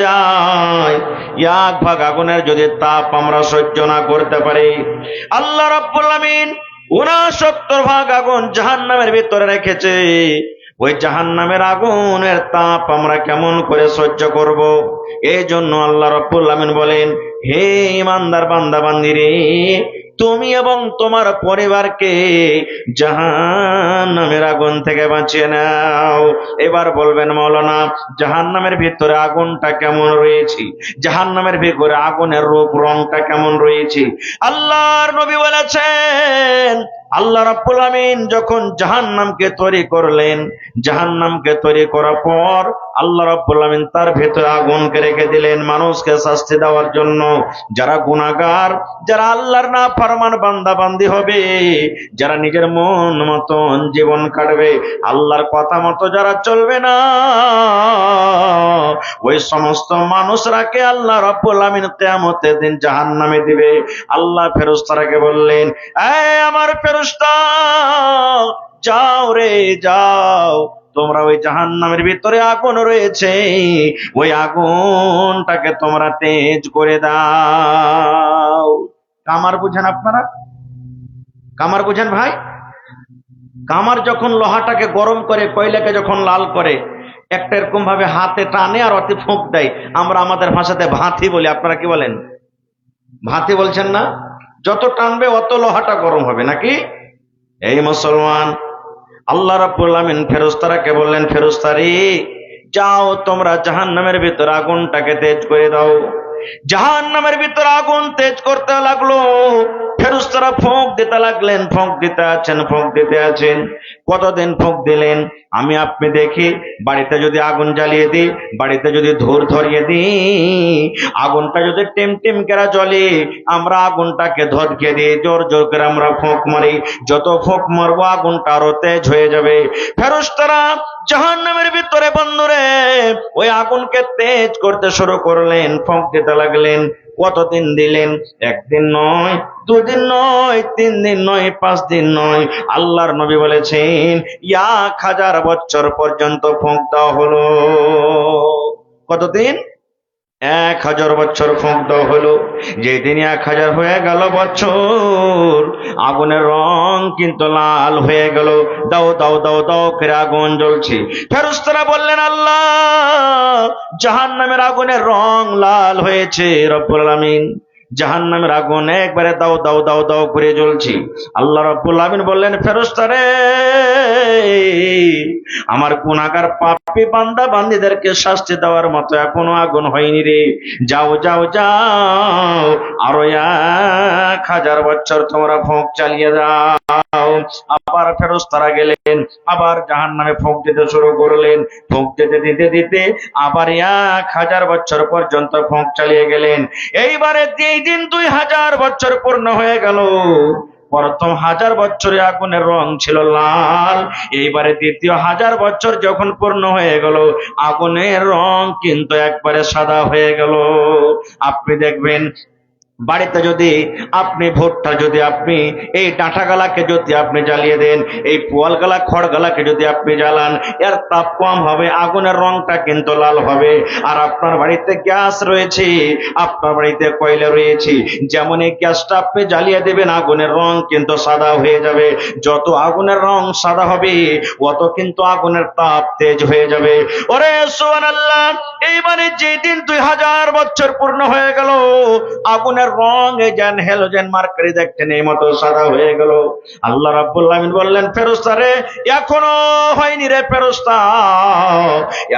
যায়, 1 ভাগ আগুনের যদি তাপ আমরা সহ্য না করতে পারি, আল্লাহ রাব্বুল আমিন 69 ভাগ আগুন জাহান্নামের ভিতরে রেখেছে। ওই জাহান্নামের আগুনের তাপ আমরা কেমন করে সহ্য করব? এই জন্য আল্লাহ রাব্বুল আমিন বলেন, হে ইমানদার বান্দা বান্দিরে, তুমি এবং তোমার পরিবারকে জাহান্নামের আগুন থেকে বাঁচিয়ে নাও। এবার বলবেন, মাওলানা জাহান্নামের ভিতরে আগুনটা কেমন রয়েছে, জাহান্নামের ভিতরে আগুনের রূপ রংটা কেমন রয়েছে? আল্লাহর নবী বলেছেন, আল্লাহ রাব্বুল আমিন যখন জাহান্নামকে তৈরি করলেন, জাহান্নামকে তৈরি করার পর আল্লাহ রাব্বুল আমিন তার ভেতরে আগুনকে রেখে দিলেন মানুষকে শাস্তি দেওয়ার জন্য। যারা গুনাহগার, যারা আল্লাহর নাফরমান বান্দা বান্দি হবে, যারা নিজের মন মতন জীবন কাটবে, আল্লাহর কথা মতো যারা চলবে না, ওই সমস্ত মানুষরাকে আল্লাহ রাব্বুল আমিন কিয়ামতের দিন জাহান্নামে দিবে। আল্লাহ ফেরেশতাকে বললেন, এই আমার ফেরেশতা, যাও রে যাও, তোমরা ওই জাহান্নামের ভিতরে আগুন রয়েছে, ওই আগুনটাকে তোমরা তেজ করে দাও। কামার বুঝেন আপনারা? কামার বুঝেন ভাই? কামার যখন লোহাটাকে গরম করে, কয়লাকে যখন লাল করে, একটা এরকম ভাবে হাতে টানে আর অতি ফুঁক দেয়। আমরা আমাদের ভাষাতে ভাঁতি বলি, আপনারা কি বলেন? ভাঁতি বলছেন না? যত টানবে অত লোহাটা গরম হবে, নাকি? এই মুসলমান, আল্লাহ রাব্বুল আমিন ফেরেশতাকে বললেন, ফেরেশতারে যাও, তোমরা জাহান্নামের ভিতর আগুনটাকে তেজ করে দাও। জাহান্নামের ভিতর আগুন তেজ করতে লাগলো। ফেরেশতারা ফোঁক দিতে লাগলেন, ফোঁক দিতে আছেন। কতদিন ফোঁক দিলেন? আমি আপনি দেখি, বাড়িতে যদি আগুন জ্বালিয়ে দিই, বাড়িতে যদি ধূর ধরিয়ে দিই, আগুনটা যদি টিম টিম করে জ্বলে, আমরা আগুনটাকে ধরিয়ে দিই, জোর জোর করে আমরা ফোঁক মারি। যত ফোঁক মারবো আগুনটা আরো তেজ হয়ে যাবে। ফেরেশতারা জাহান্নামের ভিতরে বন্ধুরে ওই আগুনকে তেজ করতে শুরু করলেন, ফোঁক দিতে লাগলেন। কতদিন দিলেন? 1 দিন নয়, 2 দিন নয়, 3 দিন নয়, 5 দিন নয়। আল্লাহর নবী বলেছেন 1000 বছর পর্যন্ত ফোঁক দেওয়া হলো। কতদিন? 1000 বছর ফোঁক দেওয়া হলো। যেদিন 1000 হয়ে গেল বছর, আগুনের রং কিন্তু লাল হয়ে গেল। দাও দাও দাও দাও করে আগুন জ্বলছে। ফেরেশতারা বললেন, আল্লাহ, জাহান্নামের আগুনের রং লাল হয়েছে। রব্বুল আলামিন, জাহান্নামের আগুন একবারে দাও দাও দাও দাও করে জ্বলছে। আল্লাহ রাব্বুল আমিন বললেন, ফেরেশতারে, আমার গুনাহগার পাপী বান্দা বান্দীদেরকে শাস্তি দেওয়ার মতো এখনো আগুন হয়নি রে। যাও যাও যাও, আরো 1000 বছর তোমরা ফোঁক চালিয়ে দাও। আবার ফেরেশতারা গেলেন, আবার জাহান্নামে ফোঁক দিতে শুরু করলেন। ফোঁক দিতে দিতে দিতে আবার 1000 বছর পর্যন্ত ফোঁক চালিয়ে গেলেন। এইবারে এই দিন 2000 বছর পূর্ণ হয়ে গেল। প্রথম 1000 বছরে আগুনের রং ছিল লাল, এইবারে দ্বিতীয় 1000 বছর যখন পূর্ণ হয়ে গেল, আগুনের রং কিন্তু একবারে সাদা হয়ে গেল। আপনি দেখবেন, বাড়িতে যদি আপনি ভুট্টা যদি আপনি এই ডাঁটা গালাকে যদি আপনি জ্বালিয়ে দেন, এই পোয়াল গালা খড় গালাকে যদি আপনি জ্বালান, এর তাপ কম হবে, আগুনের রংটা কিন্তু লাল হবে। আর আপনার বাড়িতে গ্যাস রয়েছে, আপনার বাড়িতে কয়লা রয়েছে, যেমন এই গ্যাসটা আপনি জ্বালিয়ে দেবেন, আগুনের রং কিন্তু সাদা হয়ে যাবে। যত আগুনের রং সাদা হবে, অত কিন্তু আগুনের তাপ তেজ হয়ে যাবে। ওরে সুবহানাল্লাহ! এইবারে যেদিন 2000 বছর পূর্ণ হয়ে গেল, আগুনের রং এই যেন হ্যালোজেন মার্কারি দেখতেন এই মতো সাদা হয়ে গেল। আল্লাহ রাব্বুল আমিন বললেন, ফেরেশতারে, এখনো হয়নি রে ফেরেশতা,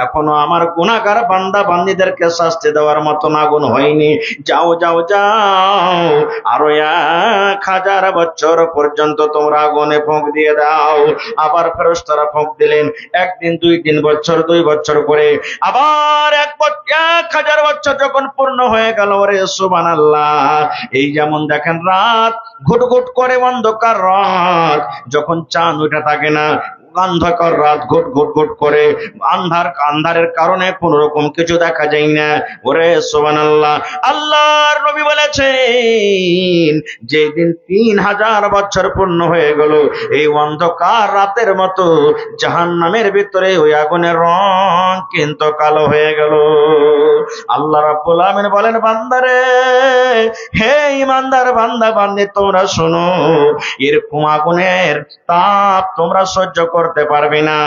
এখনো আমার গুনাহগার বান্দা বান্দীদেরকে শাস্তি দেওয়ার মতন আগুন হয়নি। যাও যাও যাও, আরো 1000 বছর পর্যন্ত তোমরা আগুনে ফোঁক দিয়ে দাও। আবার ফেরেশতারা ফোঁক দিলেন। 1 দিন, 2 দিন, বছর 2 বছর করে আবার 1000 বছর যখন পূর্ণ হয়ে গেল, রে সুবহানাল্লাহ! এই যেমন দেখেন, রাত ঘুট ঘুট করে অন্ধকার রাত, যখন চাঁদ ওঠা থাকে না, অন্ধকার রাত ঘুট ঘুট ঘুট করে, আন্ধারের কারণে কোন রকম কিছু দেখা যায় না। ওরে সুবহানাল্লাহ, আল্লাহর নবী বলেছেন যেদিন 3000 বছর পূর্ণ হয়ে গেল, এই অন্ধকার রাতের মতো জাহান্নামের ভিতরে ওই আগুনের রং কিন্তু কালো হয়ে গেল। আল্লাহ রাব্বুল আমিন বলেন, বান্দারে, হে ইমানদার বান্দা বান্দি, তোমরা শোনো, এরকম আগুনের তাপ তোমরা সহ্য করতে পারবে না।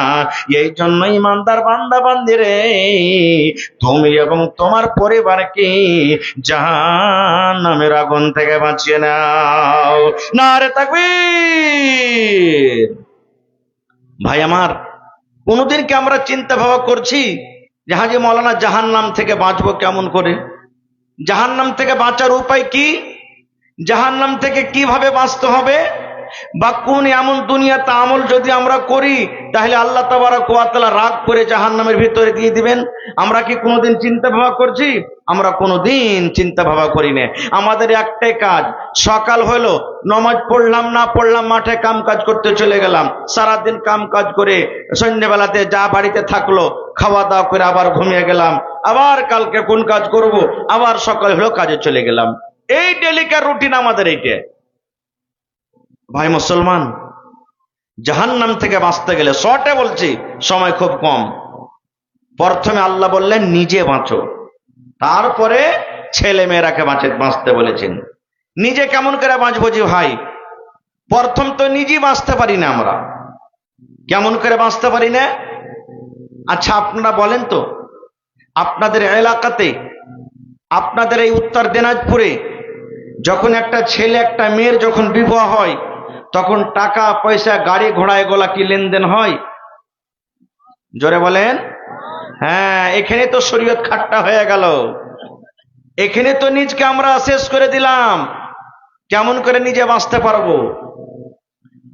এই জন্য ইমানদার বান্দা বান্দি রে, তুমি এবং তোমার পরিবারকে জাহান্নামের আগুন থেকে বাঁচিয়ে নাও। নারে তাকবীর। ভাই আমার, কোনদিন কি আমরা চিন্তা ভাবনা করছি যে হাজী মাওলানা জাহান্নাম থেকে বাঁচবো কেমন করে? জাহান্নাম থেকে বাঁচার উপায় কি? জাহান্নাম থেকে কিভাবে বাঁচতে হবে? বা কোন এমন দুনিয়াতে আমল যদি আমরা করি তাহলে আল্লাহ তাবারক ওয়া তাআলা রাগ করে জাহান্নামের ভিতরে দিয়ে দিবেন? আমরা কি কোনোদিন চিন্তা ভাবনা করছি? আমরা কোনোদিন চিন্তা ভাবনা করি না। আমাদের একটাই কাজ, সকাল হলো, নামাজ পড়লাম না পড়লাম, মাঠে কাম কাজ করতে চলে গেলাম, সারাদিন কাম কাজ করে সন্ধ্যাবেলাতে যা বাড়িতে থাকলো খাওয়া দাওয়া করে আবার ঘুমিয়ে গেলাম, আবার কালকে কোন কাজ করব, আবার সকাল হলো কাজে চলে গেলাম। এই ডেলিকার রুটিন আমাদের এইটা। ভাই মুসলমান, জাহান্নাম থেকে বাঁচতে গেলে, শর্টে বলছি, সময় খুব কম, প্রথমে আল্লাহ বললেন নিজে বাঁচো, তারপরে ছেলে মেয়েরাকে বাঁচতে বলেছেন। নিজে কেমন করে বাঁচবো জি ভাই? প্রথম তো নিজে বাঁচতে পারি না আমরা। কেমন করে বাঁচতে পারি না? আচ্ছা আপনারা বলেন তো, আপনাদের এলাকাতে, আপনাদের এই উত্তর দিনাজপুরে যখন একটা ছেলে একটা মেয়ের যখন বিবাহ হয়, তখন টাকা পয়সা গাড়ি ঘোড়া এগুলা কি লেনদেন হয়? জোরে বলেন। হ্যাঁ, এখানে তো শরীয়ত খাট্টা হয়ে গেল, এখানে তো নিজকে আমরা শেষ করে দিলাম। কেমন করে নিজে বাঁচতে পারবো?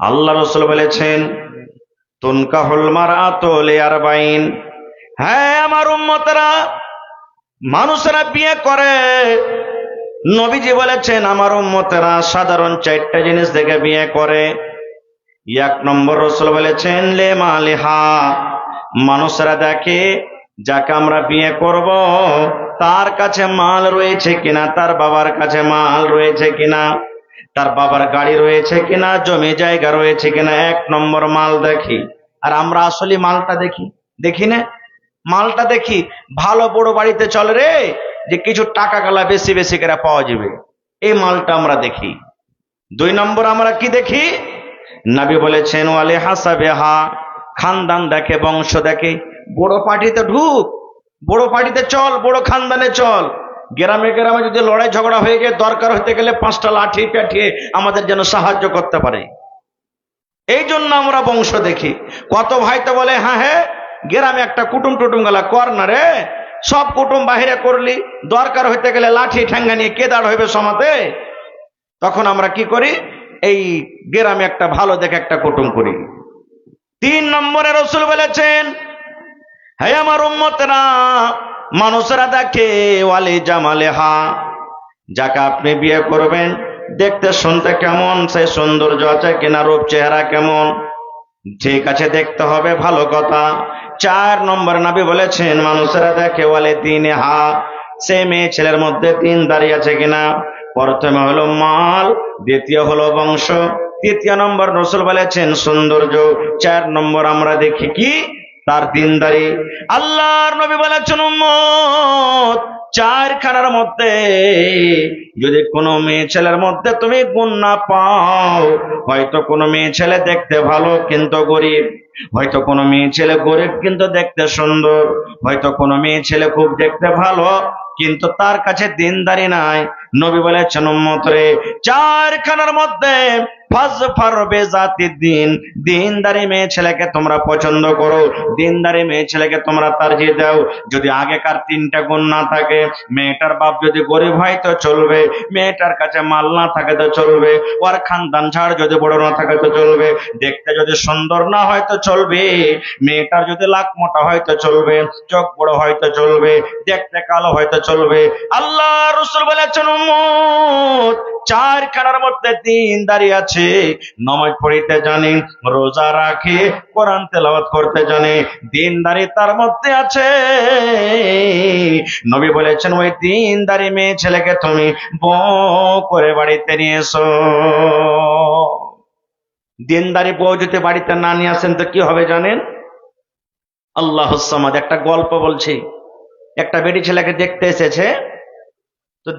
আল্লাহ রাসূল বলেছেন, তুনকাহুল মারআতু লিআরবাইন। হ্যাঁ আমার উম্মতরা, মানুষেরা বিয়ে করে। নবীজি বলেছেন আমার উম্মতেরা সাধারণ 4টা জিনিস দেখে বিয়ে করে। 1 নম্বর রাসূল বলেছেন লে মালিহা, মানুষেরা দেখে যাকে আমরা বিয়ে করব তার কাছে মাল রয়েছে কিনা, তার বাবার কাছে মাল রয়েছে কিনা, তার বাবার গাড়ি রয়েছে কিনা, জমি জায়গা রয়েছে কিনা। 1 নম্বর মাল দেখি। আর আমরা আসলে মালটা দেখি না। মালটা দেখি ভালো বড় বাড়িতে চলে রে, যে কিছু টাকা গালা বেশি বেশি করে পাওয়া যাবে, এই মালটা আমরা দেখি। 2 নম্বর আমরা কি দেখি? নবী বলেছেন ওয়ালে হাসাবেহা, খানদান দেখে, বংশ দেখে। বড় পার্টিতে ঢুক, বড় পার্টিতে চল, বড় খানদানে চল। গ্রামে গ্রামে যদি লড়াই ঝগড়া হয়ে গিয়ে দরকার হতে গেলে 5টা লাঠি পেটিয়ে আমাদের যেন সাহায্য করতে পারে। এই জন্য আমরা বংশ দেখি। কত ভাই তো বলে হ্যাঁ গ্রামে একটা কুটুম টুটুম গেলা কর না রে, সব কুটুম বাহিরে করলি, দরকার হইতে গেলে লাঠি ঠ্যাঙ্গা নিয়ে কে দাঁড় হইবে সমাতে? তখন আমরা কি করি? এই গ্রামে একটা ভালো দেখে একটা কুটুম করি। 3 নম্বরে রাসূল বলেছেন, হে আমার উম্মতেরা, মানুষেরা দেখে ওয়ালি জামালেহা, যাকে আপনি বিয়ে করবেন দেখতে শুনতে কেমন, সেই সৌন্দর্য আছে কিনা, রূপ চেহারা কেমন, ঠিক আছে দেখতে হবে, ভালো কথা। 4 নম্বর নবী বলেছেন মানুষেরা দেখে ওয়ালে দীনহা, সে মেয়ে ছেলের মধ্যে দীনদারি আছে কিনা। প্রথমে হলো মাল, দ্বিতীয় হলো বংশ, 3 নম্বর রাসূল বলেছেন সৌন্দর্য, 4 নম্বর আমরা দেখি কি? তার দীনদারি। আল্লাহর নবী বলেছেন উম্মত, 4 খানার মধ্যে যদি কোনো মেয়ে ছেলের মধ্যে তুমি গুণ না পাও, হয়তো কোনো মেয়ে ছেলে দেখতে ভালো কিন্তু গরিব, হয়তো কোনো মেয়ে ছেলে গরিব কিন্তু দেখতে সুন্দর, হয়তো কোনো মেয়ে ছেলে খুব দেখতে ভালো কিন্তু তার কাছে দীনদারি নাই। নবী বলেছেন উম্মত রে, 4 খানার মধ্যে ফাজফার বেজাতি দিন, দীনদারি মেয়ে ছেলেকে তোমরা পছন্দ করো, দীনদারি মেয়ে ছেলেকে তোমরা তারজিহ দাও। যদি আগেকার 3টা গুণ না থাকে, মেয়েটার বাপ যদি গরিব হয় তো চলবে, মেয়েটার কাছে মাল না থাকে তো চলবে, ওর খানদান ঝাড় যদি বড় না থাকে তো চলবে, দেখতে যদি সুন্দর না হয় তো চলবে, মেয়েটার যদি লাক মোটা হয় তো চলবে, চোখ বড় হয় তো চলবে, দেখতে কালো হয় তো চলবে। আল্লাহ রাসূল বলেছেন উম্মত, চারখানার মধ্যে দিনদারি আছে, নামাজ পড়িতে জানে, রোজা রাখে, কোরআন তেলাওয়াত করতে জানে, দিনদারি তার মধ্যে আছে। নবী বলেছেন ওই দিনদারি মেয়ে ছেলেকে তুমি বউ করে বাড়িতে নিয়ে এসো। দিনদারি বউ যদি বাড়িতে না নিয়ে আসেন তো কি হবে জানেন? আল্লাহুস সামাদ। একটা গল্প বলছি। একটা বেটি ছেলেকে দেখতে এসেছে, তো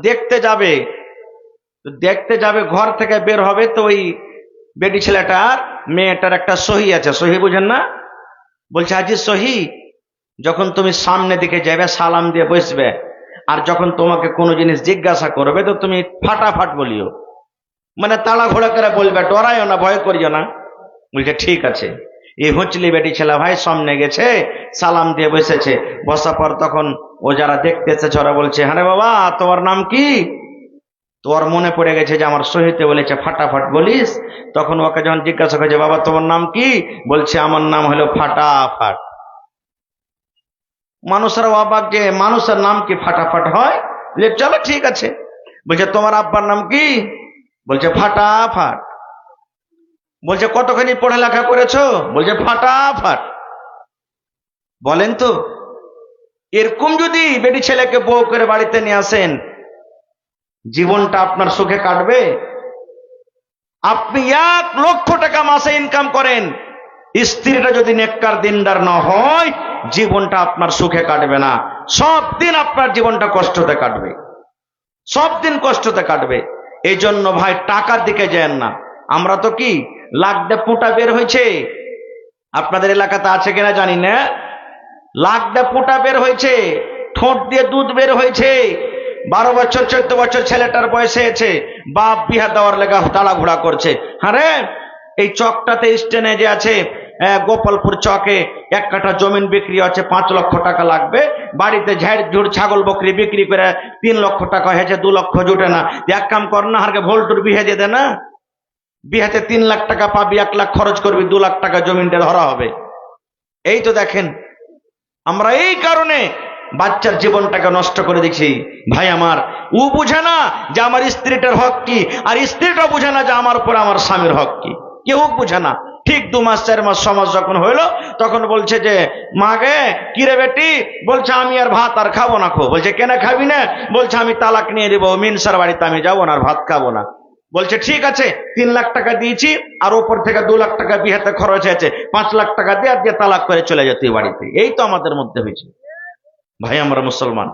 দেখতে যাবে ঘর থেকে বের হবে, তো ওই বেটি ছেলেটার মেয়েটার একটা সহি আছে, সহি বুঝেন না? বলছে হাজি সহি, যখন তুমি সামনে দিকে যাবে সালাম দিয়ে বসবে, আর যখন তোমাকে কোনো জিনিস জিজ্ঞাসা করবে তো তুমি ফাটাফাট বলিও, মানে তাড়াঘোড়া করে বলবে, ডরাইও না, ভয় করিও না। বলছে ঠিক আছে। এই হুঁচলি বেটি ছেলে ভাই সামনে গেছে, সালাম দিয়ে বসেছে। বসার পর তখন ও যারা দেখতে এসেছে ওরা বলছে, হ্যাঁ রে বাবা তোমার নাম কি? তোর মনে পড়ে গেছে যে আমার সহিতে বলেছে ফাটাফাট বলিস। তখন ওকে যখন জিজ্ঞাসা করেছে, বাবা তোমার নাম কি? বলছে আমার নাম হলো ফাটাফাট। মানুষের অবাক যে মানুষের নাম কি ফাটাফাট হয়? বলে চলো ঠিক আছে। বলছে তোমার আব্বার নাম কি? বলছে ফাটাফাট। বলছে কতখানি পড়ালেখা করেছো? বলছে ফাটাফাট। বলেন তো, এরকম যদি বেটি ছেলেকে বউ করে বাড়িতে নিয়ে আসেন, জীবনটা আপনার সুখে কাটবে? আপনি 1,00,000 টাকা মাসে ইনকাম করেন, স্ত্রীটা যদি নেককার দিনদার না হয়, জীবনটা আপনার সুখে কাটবে না। সব দিন আপনার জীবনটা কষ্টতে কাটবে, সব দিন কষ্টতে কাটবে। এই জন্য ভাই টাকার দিকে যান না। আমরা তো কি লাখ দিয়ে পুঁটা বের হয়েছে, আপনাদের এলাকাতে আছে কিনা জানি না, লাখ দিয়ে পুঁটা বের হয়েছে, ঠোঁট দিয়ে দুধ বের হয়েছে। 12 বছর 14 বছর ছেলেটার বয়সে আছে, বাপ বিহা দেওয়ার লেগা তাড়াঘোড়া করছে। হ্যাঁ রে, এই চকটাতে স্টেনে যে আছে গোপালপুর চকে 1 কাঠা জমিন বিক্রি আছে, 5 লক্ষ টাকা লাগবে। বাড়িতে ঝাড় ঝুড় ছাগল বকরি বিক্রি করে 3 লক্ষ টাকা হয়েছে, 2 লক্ষ জুটে না। এক কাম কর না, হারকে ভোল্টুর বিহে দিয়ে দে না, বিহাতে 3 লাখ টাকা পাবি, 1 লাখ খরচ করবি, 2 লাখ টাকা জমিনটা ধরা হবে। এই তো দেখেন, আমরা এই কারণে বাচ্চার জীবনটাকে নষ্ট করে দিচ্ছি। ভাই আমার, ও বুঝে না যে আমার স্ত্রীটার হক কি, আর স্ত্রীটা বুঝে না যে আমার উপর আমার স্বামীর হক কি, কেউ বুঝে না। ঠিক 2 মাস 4 মাস সমাজ যখন হইলো, তখন বলছে যে মা গে কিরে বেটি, বলছে আমি আর ভাত আর খাবো না। বলছে কেন খাবি না? বলছে আমি তালাক নিয়ে দেবো, মিনসার বাড়িতে আমি যাবো না, আর ভাত খাবো না। বলছে ঠিক আছে, 3 লাখ টাকা দিয়েছি, আর ওপর থেকে 2 লাখ টাকা বিহাতে খরচ হয়েছে, 5 লাখ টাকা দিয়ে তালাক করে চলে যেতে বাড়িতে। এই তো আমাদের মধ্যে হয়েছে। ভাই আমরা মুসলমান,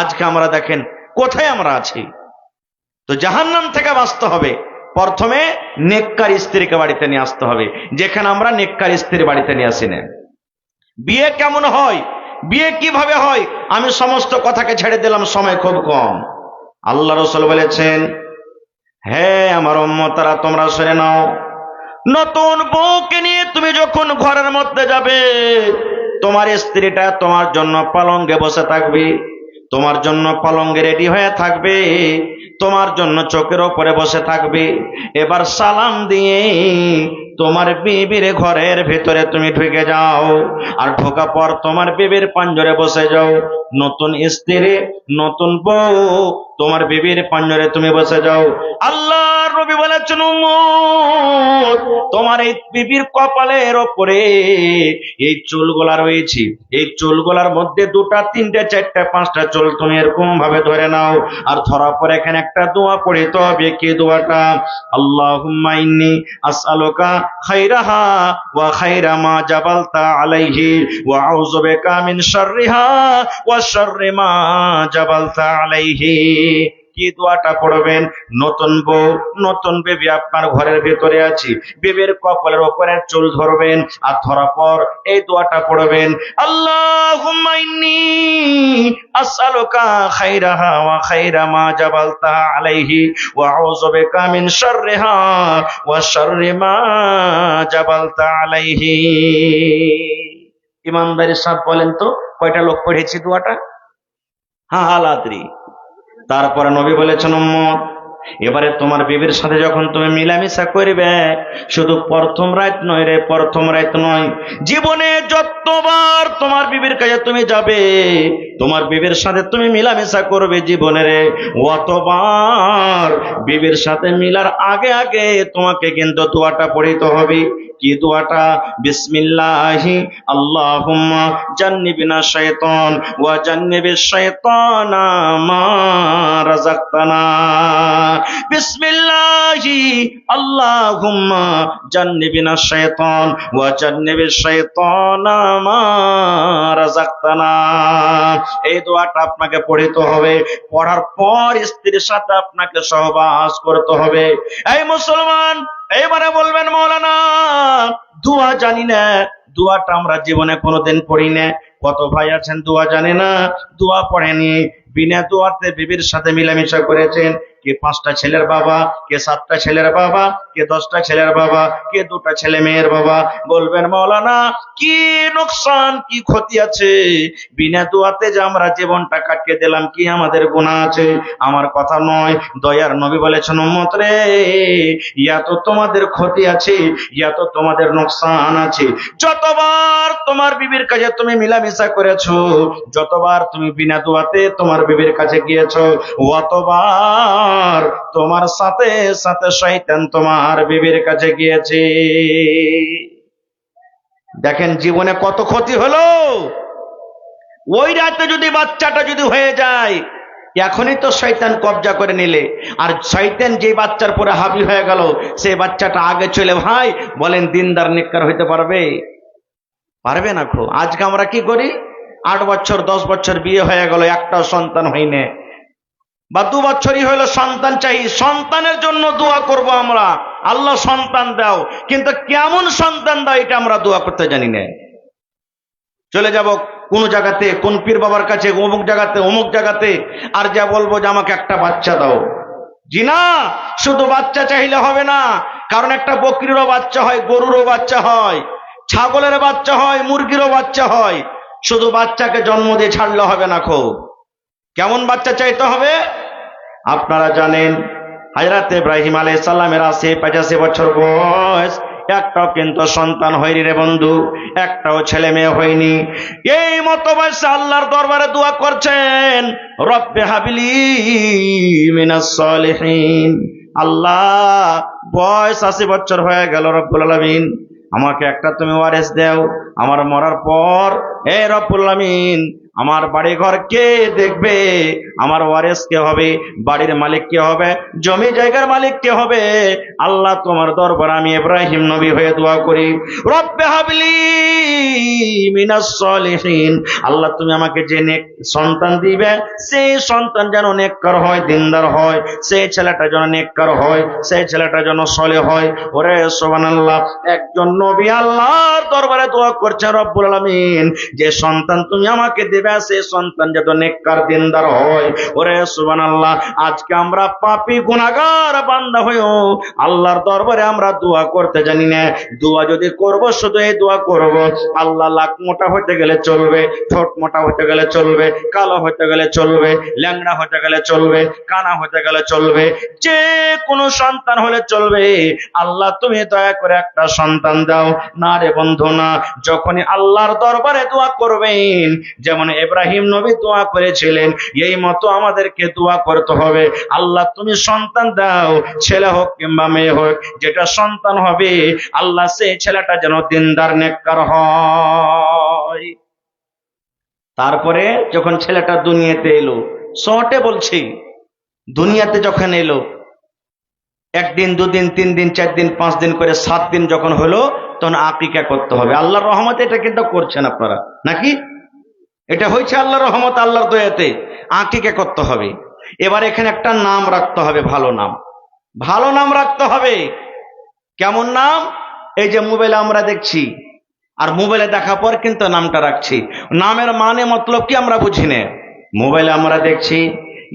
আজকে আমরা দেখেন কোথায় আমরা আছি। তো জাহান্নাম থেকে বাঁচতে হবে, প্রথমে নেককার স্ত্রীকে বাড়িতে নিয়ে আসতে হবে, যেখানে আমরা নেককার স্ত্রী বাড়িতে নিয়ে আসি না। বিয়ে কেমন হয়, বিয়ে কিভাবে হয়, আমি সমস্ত কথাকে ছেড়ে দিলাম, সময় খুব কম। আল্লাহ রাসূল বলেছেন, হে আমার উম্মতরা তোমরা শুনে নাও, নতুন বউকে নিয়ে তুমি যখন ঘরের মধ্যে যাবে, তোমার স্ত্রীটা তোমার জন্য পালঙ্গে বসে থাকবে, তোমার জন্য পালঙ্গে রেডি হয়ে থাকবে, তোমার জন্য চোখের ওপরে বসে থাকবে। এবার সালাম দিয়ে তোমার বিবির ঘরের ভেতরে তুমি ঢুকে যাও, আর ঢোকা পর তোমার বিবির পাঞ্জরে বসে যাও। নতুন স্ত্রী, নতুন বউ, তোমার বিবির পাঞ্জরে তুমি বসে যাও। আল্লাহর নবী বলেছেন, উম্মত তোমার এই বিবির কপালের ওপরে এই চুলগুলা রয়েছে, এই চুলগুলার মধ্যে 2টা 3টে 4টে 5টা চুল তুমি এরকম ভাবে ধরে নাও, আর ধরার পর এখানে একটা দোয়া পড়িতে হবে। কি দোয়াটা? আল্লাহুম্মা ইন্নী আসআলুকা খায়রাহা ওয়া খায়রা মা জাবালতা আলাইহি ওয়া আউযু বিকা মিন শাররিহা ওয়া শাররি মা জাবালতা আলাইহি। কি দোয়াটা পড়বেন? নতুন বউ, নতুন বেবি আপনার ঘরের ভেতরে আছি, বেবির কপালের উপরে চুল ধরবেন, আর ধরার পর এই দোয়াটা পড়বেন, আল্লাহুম্মা ইন্নী আসআলুকা খায়রাহা ওয়া খায়রা মা জাবালতা আলাইহি ওয়া আউযু বিকা মিন শাররিহা ওয়া শাররি মা জাবালতা আলাইহি। ইমানদারি সাহেব বলেন তো কয়টা লোক পড়েছি দোয়াটা? হ্যাঁ আলাদ্রি। তারপরে নবী বলেছেন, উম্মত এবারে তোমার বিবির সাথে যখন তুমি মিলামিশা করবে, শুধু প্রথম রাত নয় রে, প্রথম রাত নয়, জীবনে যতবার তোমার বিবির কাছে তুমি যাবে, তোমার বিবির সাথে তুমি মিলামিশা করবে জীবনে রে, অতবার বিবির সাথে মিলার আগে আগে তোমাকে কিন্তু দোয়াটা পড়িতে হবে। কি দোয়াটা? বিসমিল্লাহি আল্লাহুম্মা জান্নিবিনা শাইতান ওয়া জান্নিবিশ শাইতানা মা রাযাকতানা। বিসমিল্লাহি আল্লাহুম্মা জান্নিবিনা শাইতান ওয়া জান্নিবিশ শাইতানা মা রাযাকতানা। এই দোয়াটা আপনাকে পড়িতে হবে। পড়ার পর স্ত্রীর সাথে আপনাকে সহবাস করতে হবে। এই মুসলমান, এবারে বলবেন মৌলানা দোয়া জানি না, দোয়াটা আমরা জীবনে কোনোদিন পড়ি না। কত ভাই আছেন দোয়া জানে না, দোয়া পড়েনি, বিনা দোয়াতে বিবির সাথে মিলামিশা করেছেন। কে 5টা ছেলের বাবা, কে 7টা ছেলের বাবা, কে 10টা ছেলের বাবা, কে 2টা ছেলে মেয়ের বাবা। বলবেন মৌলানা কি নোকসান, কি ক্ষতি আছে বিনা দোয়াতে যে আমরা জীবনটা কাটিয়ে দিলাম, কি আমাদের গুনাহ আছে? আমার কথা নয়, দয়ার নবী বলেছেন উম্মত রে, ইয়া তো তোমাদের ক্ষতি আছে, ইয়া তো তোমাদের নোকসান আছে। যতবার তোমার বিবির কাছে তুমি মিলামিশা করেছো, যতবার তুমি বিনা দোয়াতে তোমার বিবির কাছে গিয়েছো, অতবার তোমার সাথে সাথে শয়তান তোমার বিবির কাছে গিয়েছে। দেখেন জীবনে কত ক্ষতি হলো। ওই রাতে যদি বাচ্চাটা যদি হয়ে যায়, এখনই তো শয়তান কবজা করে নিলে, আর শয়তান যে বাচ্চার পরে হাবি হয়ে গেল, সেই বাচ্চাটা আগে চলে ভাই বলেন দিনদার নেককার হইতে পারবে? পারবে না। আজকে আমরা কি করি? 8 বছর 10 বছর বিয়ে হয়ে গেল, একটাও সন্তান হয়নি, বা 2 বছরই হলো সন্তান চাই, সন্তানের জন্য দোয়া করব আমরা, আল্লাহ সন্তান দাও, কিন্তু কেমন সন্তান দাও এটা আমরা দোয়া করতে জানি না। চলে যাব কোন জায়গাতে, কোন পীর বাবার কাছে, অমুক জায়গাতে অমুক জায়গাতে, আর যা বলবো যে আমাকে একটা বাচ্চা দাও। জি না, শুধু বাচ্চা চাইলে হবে না, কারণ একটা বকরিরও বাচ্চা হয়, গরুরও বাচ্চা হয়, ছাগলের বাচ্চা হয়, মুরগিরও বাচ্চা হয়। শুধু বাচ্চাকে জন্ম দিয়ে ছাড়লে হবে না। কেমন বাচ্চা চাইতে হবে? আপনারা জানেন হযরত ইব্রাহিম আলাইহিস সালামের 85 বছর বয়স, একটাও কিন্তু সন্তান হয়নি রে বন্ধু, একটাও ছেলে মেয়ে হয়নি। এই মতো বয়সে আল্লাহর দরবারে দোয়া করছেন, রব্বে হাবলি মিনাস সালিহিন। আল্লাহ বয়স 80 বছর হয়ে গেল, রব্বুল আলামিন আমাকে একটা তুমি ওয়ারিস দাও। আমার মরার পর হে রব্বুল আলামিন আমার বাড়ি ঘর কে দেখবে? আমার ওয়ারিস কে হবে? বাড়ির মালিক কে হবে? জমি জায়গার মালিক কে হবে? আল্লাহ তোমার দরবারে আমি ইব্রাহিম নবী হয়ে দোয়া করি, রব্বে হাবলি মিনাস সালিহিন। আল্লাহ তুমি আমাকে যে নেক সন্তান দিবে, সেই সন্তান যেন নেককার হয়, দিনদার হয়, সেই ছেলেটা যেন নেককার হয়, সেই ছেলেটা যেন সলে হয়। ওরে সুবহানাল্লাহ, একজন নবী আল্লাহর দরবারে দোয়া করছে, রব্বুল আলামিন যে সন্তান তুমি আমাকে দেবে সেই সন্তান যত নেককার দিনদার হয়। ওরে সুবহানাল্লাহ, আজকে আমরা পাপী গুনাহগার বান্দা হয়েও আল্লাহর দরবারে আমরা দোয়া করতে জানি না। দোয়া যদি করব, শুধু এই দোয়া করব, আল্লাহ লাখ মোটা হতে গেলে চলবে, ঠোঁট মোটা হতে গেলে চলবে, কালো হতে গেলে চলবে, ল্যাংড়া হতে গেলে চলবে, কানা হতে গেলে চলবে, যে কোনো সন্তান হলে চলবে, আল্লাহ তুমি দয়া করে একটা সন্তান দাও। না রে বন্ধু না, যখনই আল্লাহর দরবারে দোয়া করবেন, যেমন ইব্রাহিম নবী দোয়া করেছিলেন, এই মতো আমাদেরকে দোয়া করতে হবে। আল্লাহ তুমি সন্তান দাও, ছেলে হোক কিংবা মেয়ে হোক, যেটা সন্তান হবে আল্লাহ সেই ছেলেটা যেন দিনদার নেককার হয়। তারপরে যখন ছেলেটা দুনিয়াতে এলো, শর্টে বলছি, দুনিয়াতে যখন এলো, 1 দিন 2 দিন 3 দিন 4 দিন 5 দিন করে 7 দিন যখন হলো, তখন আকিকা করতে হবে। আল্লাহর রহমতে এটা কিন্তু করছেন আপনারা নাকি? এটা হয়েছে আল্লাহর রহমত, আল্লাহর দয়াতে আকিকা করতে হবে। এবার এখানে একটা নাম রাখতে হবে, ভালো নাম, ভালো নাম রাখতে হবে। কেমন নাম? এই যে মোবাইলে আমরা দেখছি, আর মোবাইলে দেখার পর কিন্তু নামটা রাখছি, নামের মানে মতলব কি আমরা বুঝি না। মোবাইলে আমরা দেখছি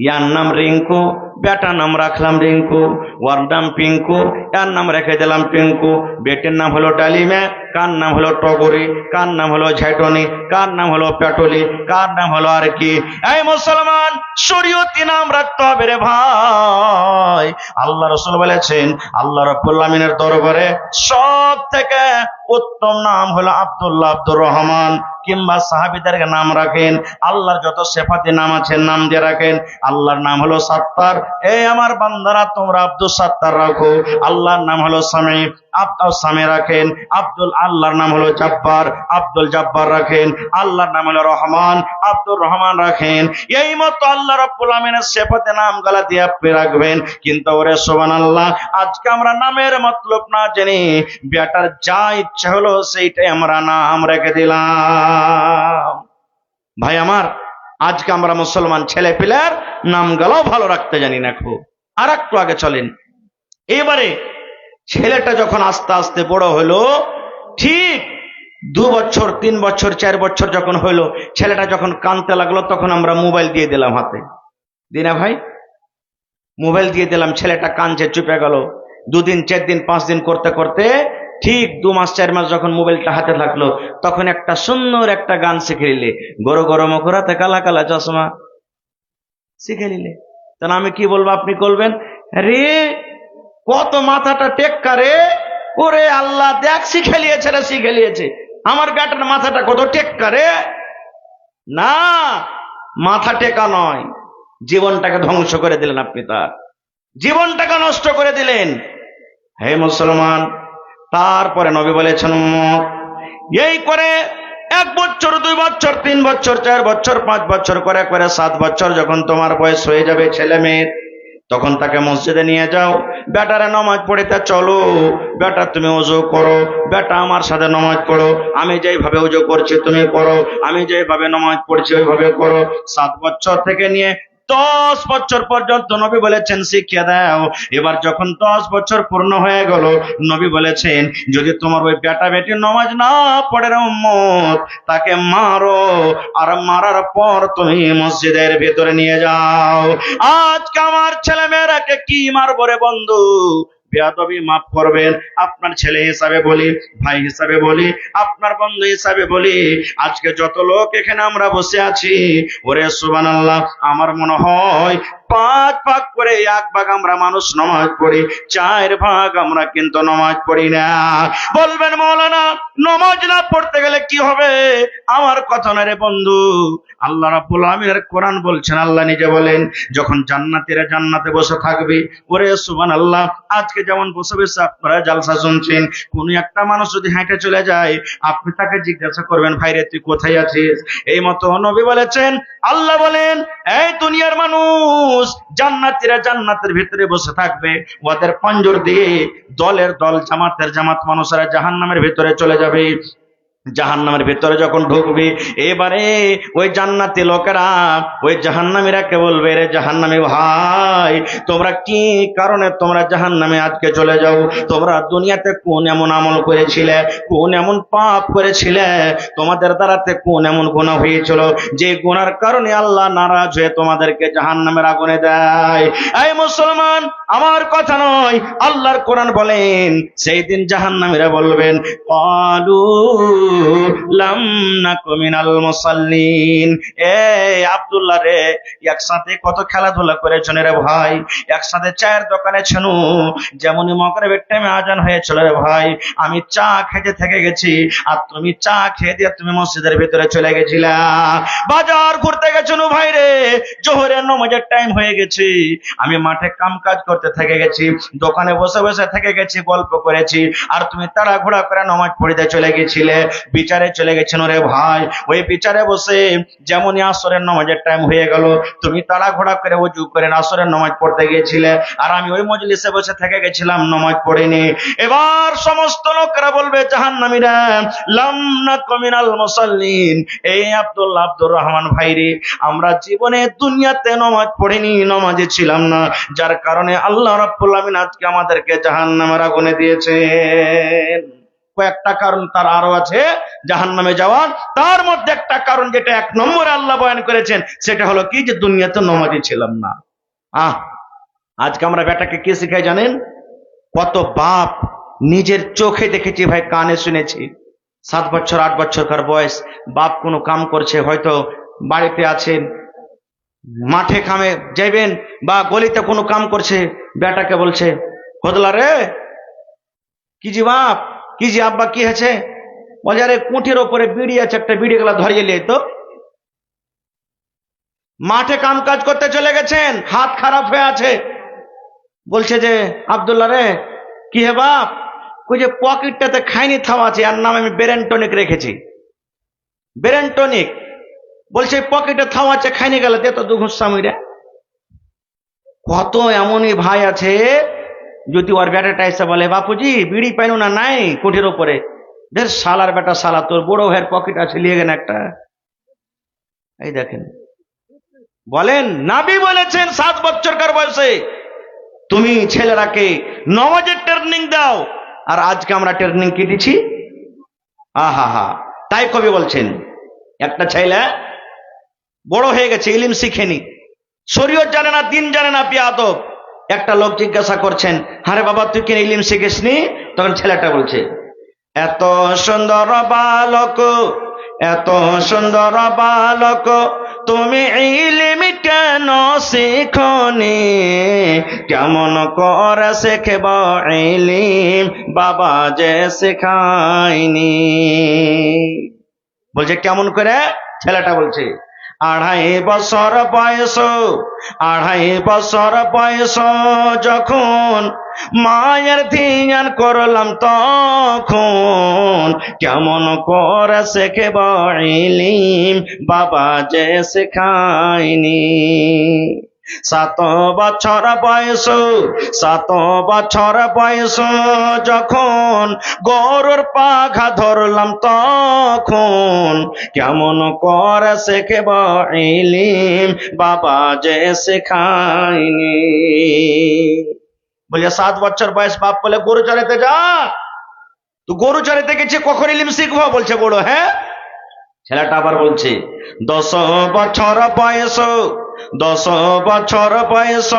ইয়ার নাম রিঙ্কু, বেটার নাম রাখলাম রিঙ্কু, ওর নাম পিঙ্কু, এর নাম রেখে দিলাম পিঙ্কু। বেটের নাম হলো ডালিমা, কার নাম হলো টগরি, কার নাম হলো ঝেটনি, কার নাম হলো পেটলি, কার নাম হলো আর কি। এই মুসলমান, শরীয়তি নাম রাখতে হবে রে ভাই। আল্লাহ রাসূল বলেছেন, আল্লাহ রাব্বুল আমিনের দরবারে সব থেকে উত্তম নাম হলো আব্দুল্লাহ, আব্দুর রহমান। কিংবা সাহাবীদেরকে নাম রাখেন, আল্লাহর যত সিফাতি নাম আছে নাম দিয়ে রাখেন। আল্লাহর নাম হলো সাত্তার, এই আমার বান্দারা তোমরা আব্দুল সাত্তার রাখো। আল্লাহর নাম হলো সামি, আব্দুল সামি রাখেন। আল্লাহর নাম হলো জাব্বার, আব্দুল জাব্বার রাখেন। আল্লাহর নাম হলো রহমান, আব্দুর রহমান রাখেন। এই মতো আল্লাহ রাব্বুল আমিনের সিফাতে নামগুলা দিয়ে আপনি রাখবেন। কিন্তু ওরে সুবহানাল্লাহ, আজকে আমরা নামের মতলব না জেনে বেটার যা ইচ্ছা হলো সেইটাই আমরা নাম রেখে দিলাম। ভাই আমার, আজকে আমরা মুসলমান ছেলে পিলার নামগুলাও ভালো রাখতে জানি না। খুব আর একটু আগে চলেন। এবারে ছেলেটা যখন আস্তে আস্তে বড় হলো, ঠিক 2 বছর 3 বছর 4 বছর যখন হলো, ছেলেটা যখন কাঁদতে লাগলো, তখন আমরা মোবাইল দিয়ে দিলাম হাতে। দিনা ভাই, মোবাইল দিয়ে দিলাম। ছেলেটা কাঁদছে, চুপে গেল। 2 দিন 4 দিন 5 দিন করতে করতে ঠিক 2 মাস 4 মাস যখন মোবাইলটা হাতে থাকলো, তখন একটা সুন্দর একটা গান শিখে নিলে, গরো গরো মকরাতে কালা কালা চশমা শিখে নিলে। তাহলে আমি কি বলবো, আপনি বলবেন, রে কত মাথাটা টেক্কা রে, ওরে আল্লাহ দেখ শিখে নিয়েছে রে, শিখে নিয়েছে। আমার বেটার মাথাটা কত টেক্কা রে। না, মাথা টেকা নয়, জীবনটাকে ধ্বংস করে দিলেন আপনি, তার জীবনটাকে নষ্ট করে দিলেন। হে মুসলমান, তারপরে নবী বলেছেন, এই করে 1 বছর 2 বছর 3 বছর 4 বছর 5 বছর করে করে 7 বছর যখন তোমার বয়স হয়ে যাবে ছেলে মেয়ের, তখন তাকে মসজিদে নিয়ে যাও। বেটারে নামাজ পড়িতে চলো, বেটা তুমি ওযু করো, বেটা আমার সাথে নামাজ পড়ো, আমি যেইভাবে ওযু করছি তুমি করো, আমি যেইভাবে নামাজ পড়ছি ওইভাবে করো। 7 বছর থেকে নিয়ে 10 বছর পর্যন্ত নবী বলেছেন শিখিয়ে দাও। এবার যখন 10 বছর পূর্ণ হয়ে গেল, নবী বলেছেন, যদি তোমার ওই বেটা বেটি নামাজ না পড়ে রে উম্মত, তাকে মারো, আর মারার পর তুমি মসজিদের ভেতরে নিয়ে যাও। আজকে আমার ছেলে মেয়েরাকে কি মারবো রে বন্ধু? বেয়াদবি মাফ করবেন, আপনার ছেলে হিসাবে বলি, ভাই হিসাবে বলি, আপনার বন্ধু হিসাবে বলি, আজকে যত লোক এখানে আমরা বসে আছি, ওরে সুবহানাল্লাহ, আমার মনে হয় 5 ভাগ করে 1 ভাগ আমরা মানুষ নামাজ পড়ি, 4 ভাগ আমরা কিন্তু নামাজ পড়ি না। বলবেন মাওলানা, নামাজ না পড়তে গেলে কি হবে? আমার কথা না রে বন্ধু, আল্লাহ রাব্বুল আমিনের কোরআন বলছেন, আল্লাহ নিজে বলেন, যখন জান্নাতীরা জান্নাতে বসে থাকবে, ওরে সুবহানাল্লাহ, আজকে যেমন বসে বসে আপনারা জালসা শুনছেন, কোন একটা মানুষ যদি হেঁটে চলে যায়, আপনি তাকে জিজ্ঞাসা করবেন, ভাই রে তুই কোথায় আছিস? এই মতো নবী বলেছেন, আল্লাহ বলেন, এই দুনিয়ার মানুষ জান্নাতীরা জান্নাতের ভিতরে বসে থাকবে, ওদের পাঞ্জর দিয়ে দলের দল জামাতের জামাত মানুষেরা জাহান্নামের ভিতরে চলে যাবে। জাহান্নামের ভিতরে যখন ঢুকবে, এবারে ওই জান্নাতি লোকেরা ওই জাহান্নামীরাকে বলবে, রে জাহান্নামী ভাই, তোমরা কি কারণে তোমরা জাহান্নামে আজকে চলে যাও? তোমরা দুনিয়াতে কোন এমন আমল করেছিলে, কোন এমন পাপ করেছিলে, তোমাদের দ্বারাতে কোন এমন গুনাহ হয়েছিল যে গুনার কারণে আল্লাহ নারাজ হয়ে তোমাদেরকে জাহান্নামের আগুনে দেয়? এই মুসলমান, আমার কথা নয়, আল্লাহর কোরআন বলেন, সেই দিন জাহান্নামীরা বলবেন, ক্বালু লাম নাকু মিনাল মুসাল্লিন। আব্দুল্লাহ রে, একসাথে কত খেলাধুলা করেছেন রে ভাই, একসাথে চায়ের দোকানে ছিল, যেমনই মাগরিবের টাইমে আজান হয়েছিল রে ভাই, আমি চা খেতে থেকে গেছি, আর তুমি চা খেয়ে দিয়ে তুমি মসজিদের ভিতরে চলে গেছিলা। বাজার ঘুরতে গেছো ভাই রে, জোহরের নামাজের টাইম হয়ে গেছে, আমি মাঠে কাম কাজ করতে থেকে গেছি, দোকানে বসে বসে থেকে গেছি, গল্প করেছি, আর তুমি তাড়াহুড়া করে নামাজ পড়তে চলে গেছিলে, বিচারে চলে গেছেন রে ভাই। ওই বিচারে বসে যেমনই আসরের নামাজের টাইম হয়ে গেল, তুমি তাড়াহুড়া করে ওযু করে আসরের নামাজ পড়তে গিয়েছিলে, আর আমি ওই মজলিসে বসে থেকে গেছিলাম, নামাজ পড়িনি। এবার সমস্ত লোকেরা বলবে জাহান্নামীরা, লাম নাকু মিনাল মুসাল্লিন। এই আব্দুল্লাহ, আব্দুর রহমান ভাই রে, আমরা জীবনে দুনিয়াতে নামাজ পড়িনি, নামাজে ছিলাম না, যার কারণে আল্লাহ রাব্বুল আমিন আজকে আমাদেরকে জাহান্নামের আগুনে দিয়েছেন। কয়েকটা কারণ তার আরো আছে জাহান্নামে যাওয়ার, তার মধ্যে একটা কারণ যেটা 1 নম্বরে আল্লাহ বয়ান করেছেন, সেটা হলো কি, যে দুনিয়াতে নামাজি ছিলাম না। আজকে আমরা বেটাকে কি শিখাই জানেন? কত বাপ নিজের চোখে দেখেছি ভাই, কানে শুনেছি, 7 বছর 8 বছরকার বয়স, বাপ কোনো কাম করছে, হয়তো বাড়িতে আছেন, মাঠে কামে যাইবেন বা গলিতে কোনো কাম করছে, বেটাকে বলছে, হদলা রে, কি জি বাপ, কি জি আব্বা, কি হয়েছে? বলছে, আরে কুঠির ওপরে বিড়ি আছে, একটা বিড়ি গুলা ধরিয়ে লিয়ে তো। মাঠে কাম কাজ করতে চলে গেছেন, হাত খারাপ হয়ে আছে, বলছে যে আব্দুল্লাহ রে, কি হে বাপ? ওই যে পকেটটাতে খাইনি থাওয়া আছে, আর নাম আমি বেরেন্টনিক রেখেছি, বেরেন্টনিক। বলছে পকেটে থাওয়া আছে, খাইনি গেল, দে তো 2 ঘুষ সামুইরা। কত এমনই ভাই আছে, যদি ওর বেটাটা এসে বলে, বাপুজি বিড়ি পাইনো না, নাই কুঠির ওপরে, দের শালার বেটা, শালা তোর বড় ভাইয়ের পকেট আছে, লিয়ে গেন একটা। এই দেখেন, বলেন নাবি বলেছেন 7 বছরকার বয়সে তুমি ছেলেরাকে নমাজের ট্রেনিং দাও, আর আজকে আমরা ট্রেনিং কি দিচ্ছি? আহা হা। তাই কবি বলছেন, একটা ছেলে বড় হয়ে গেছে, ইলিম শিখেনি, শরীয়ত জানে না, দিন জানে না, বেয়াদব। একটা লোক জিজ্ঞাসা করছেন, আরে বাবা তুই কি ইলিম শিখিসনি? তখন ছেলেটা বলছে, এত সুন্দর বালক, এত সুন্দর বালক, তুমি ইলিম কেন শিখনি? কেমন করে শিখব ইলিম, বাবা যে শেখায়নি। বলছে কেমন করে? ছেলেটা বলছে, 2.5 বছর বয়স, 2.5 বছর বয়স যখন মায়ের ধ্যান করলাম, তখন কেমন করে শিখব ইলিম, বাবা যে শেখায়নি। 7 বছর বয়স, 7 বছর বয়স যখন গরুর পাখা ধরলাম, তখন কেমন করে শিখব ইলিম, বাবা যে শেখায়নি। বলে 7 বছর বয়স বাপ বলে গরু চড়াতে যা, তো গরু চড়াতে গেছে, কখন ইলিম শিখবো? বলছে বড়। হ্যাঁ। ছেলেটা আবার বলছে, 10 বছর বয়স, 10 বছর বয়স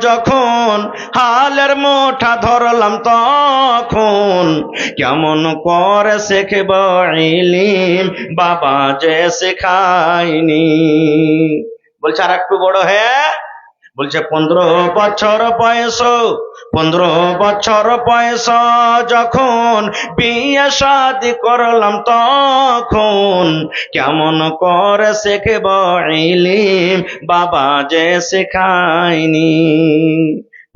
যখন হালের মুঠা ধরলাম, তখন কেমন করে শিখব ইলিম, বাবা যে শেখায়নি। বলছে আর একটু বড়। হ্যাঁ। বলছে 15 বছর বয়স, 15 বছর বয়স যখন বিয়ে শাদি করলাম, তখন কেমন করে শিখব ইলিম, বাবা যে শেখায়নি।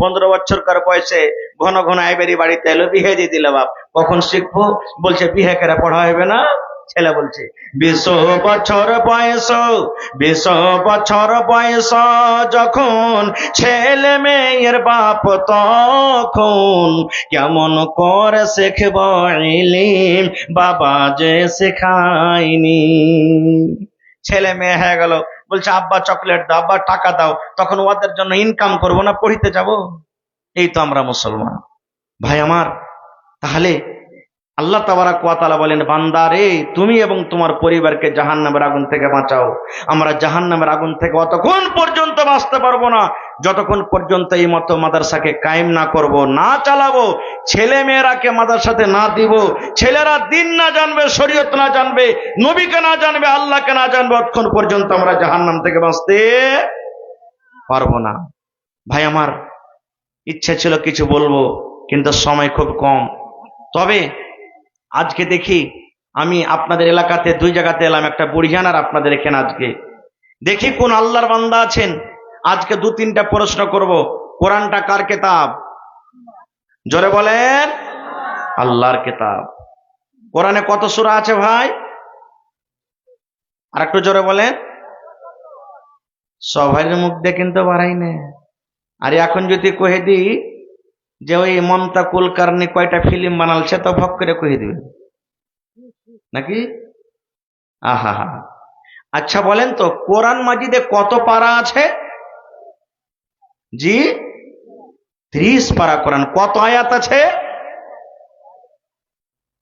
15 বছরকার বয়সে ঘন ঘন আইবেরি বাড়িতে এলো, বিয়ে দিয়ে দিল বাপ, কখন শিখবো? বলছে বিয়ে করে পড়া হবে না। ছেলে বলছে 20 বছর বয়স, 20 বছর বয়স যখন ছেলে মেয়ের বাপ, তখন কেমন করে শিখব ইলিম, বাবা যে শেখায়নি। ছেলে মেয়ে হয়ে গেল, বলছে আব্বা চকলেট দাও, আব্বা টাকা দাও, তখন ওদের জন্য ইনকাম করব না, পড়িতে যাব। এই তো আমরা মুসলমান ভাই আমার। তাহলে আল্লাহ তাবারাক ওয়া তাআলা বলেন, বান্দা রে, তুমি এবং তোমার পরিবারকে জাহান্নামের আগুন থেকে বাঁচাও। আমরা জাহান্নামের আগুন থেকে অতক্ষণ পর্যন্ত বাঁচতে পারবো না, যতক্ষণ পর্যন্ত এই মতো মাদ্রাসাকে কায়েম না করব, না চালাবো, ছেলে মেয়েরাকে মাদ্রাসাতে না দিব, ছেলেরা দিন না জানবে, শরীয়ত না জানবে, নবীকে না জানবে, আল্লাহকে না জানবে, অতক্ষণ পর্যন্ত আমরা জাহান্নাম থেকে বাঁচতে পারবো না। ভাই আমার, ইচ্ছে ছিল কিছু বলবো, কিন্তু সময় খুব কম। তবে আজকে দেখি, আমি আপনাদের এলাকাতে 2 জায়গাতে এলাম, একটা বুড়িয়ান আর আপনাদের এখানে। আজকে দেখি কোন আল্লাহর বান্দা আছেন। আজকে 2-3টা প্রশ্ন করব। কোরআনটা কার কিতাব? জোরে বলেন। আল্লাহর কিতাব। কোরআনে কত সূরা আছে ভাই? আর একটু জোরে বলেন। সবাই মুখ দিয়ে কিন্তু বাড়াই না। আর এখন যদি কহে দিই যে ওই মমতা কুলকার্নি কয়টা ফিল্ম বানালছে, তো ভক করে কহে দিবে নাকি? আহা হা। আচ্ছা বলেন তো, কোরআন মাজিদে কত পারা আছে? জি, 30 পারা কোরআন। কত আয়াত আছে?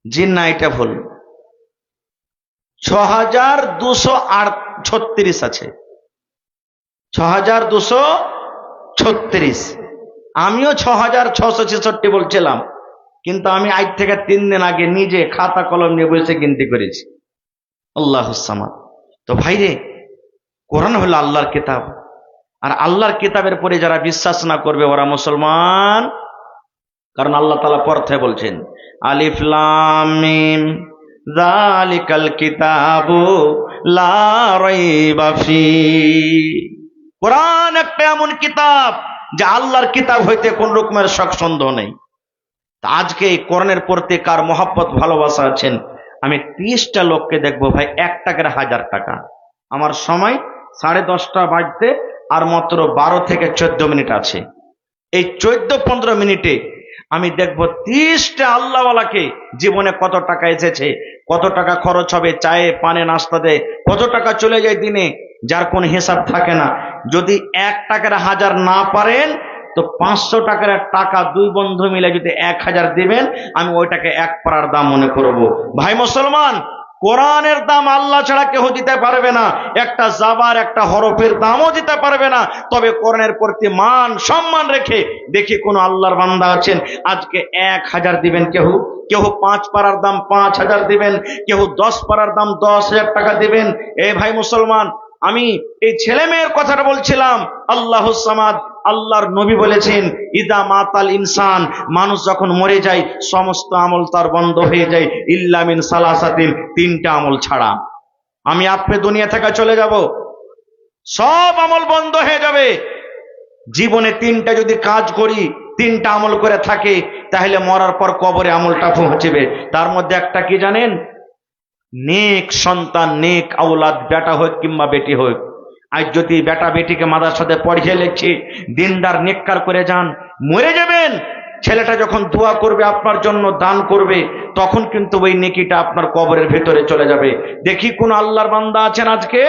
জি না, এটা ভুল। 6236 আছে। 6236। আমিও 6,666 বলছিলাম, কিন্তু আমি আজ থেকে 3 দিন আগে নিজে খাতা কলম নিয়ে বসে গিনতি করেছি। আল্লাহুস সামাদ। তো ভাইরে, কোরআন হলো আল্লাহর কিতাব, আর আল্লাহর কিতাবের পরে যারা বিশ্বাস না করবে ওরা মুসলমান। কারণ আল্লাহ তাআলা পড়তে বলছেন, আলিফ লাম মিম যালিকাল কিতাবু লা রাইবা ফি। কোরআন একটা এমন কিতাব যে আল্লাহর কিতাব হইতে কোন রকমের শক সন্দেহ নেই। তা আজকে এই কোরআনের প্রতি কার মহব্বত ভালোবাসা আছেন, আমি 30টা লোককে দেখবো ভাই 1 টাকার 1000 টাকা। আমার সময় 10:30 বাজতে আর মাত্র 12 থেকে 14 মিনিট আছে। এই 14-15 মিনিটে আমি দেখবো 30টা আল্লাহওয়ালাকে জীবনে কত টাকা এসেছে, কত টাকা খরচ হবে চায়ে পানে নাস্তাতে, কত টাকা চলে যায় দিনে, যার কোনো হিসাব থাকে না। যদি 1 টাকার 1000 না পারেন তো 500 টাকার টাকা দুই বন্ধু মিলে যদি 1000 দিবেন, আমি ওইটাকে 1 পারার দাম মনে করব। ভাই মুসলমান, কোরআনের দাম আল্লাহ ছাড়া কেউ দিতে পারবে না, একটা জাবার একটা হরফের দামও দিতে পারবে না। তবে কোরআনের প্রতি মান সম্মান রেখে দেখি কোন আল্লাহর বান্দা আছেন আজকে 1000 দিবেন, কেউ কেউ 5 পারার দাম 5000 দিবেন, কেউ 10 পারার দাম 10,000 টাকা দিবেন। এ ভাই মুসলমান, আমি এই ছেলে মেয়ের কথাটা বলছিলাম। আল্লাহুস সামাদ, আল্লাহর নবী বলেছেন, ইদা মাতাল ইনসান, মানুষ যখন মরে যায় সমস্ত আমল তার বন্ধ হয়ে যায়, ইল্লা মিন সালাসাতিন, 3টা আমল ছাড়া। আমি আপনি দুনিয়া থেকে চলে যাব, সব আমল বন্ধ হয়ে যাবে। জীবনে 3টা যদি কাজ করি, 3টা আমল করে থাকে, তাহলে মরার পর কবরে আমলটা পৌঁছবে। তার মধ্যে একটা কি জানেন? নেক সন্তান, নেক আওলাদ, বেটা হোক কিংবা বেটি হোক। আজ যদি বেটা বেটিকে মাদ্রাসাতে পড়িয়ে লেখে, দিনদার নেককার করে যান, মরে যাবেন, ছেলেটা যখন দোয়া করবে আপনার জন্য, দান করবে, তখন কিন্তু ওই নেকিটা আপনার কবরের ভেতরে চলে যাবে। দেখি কোন আল্লাহর বান্দা আছেন আজকে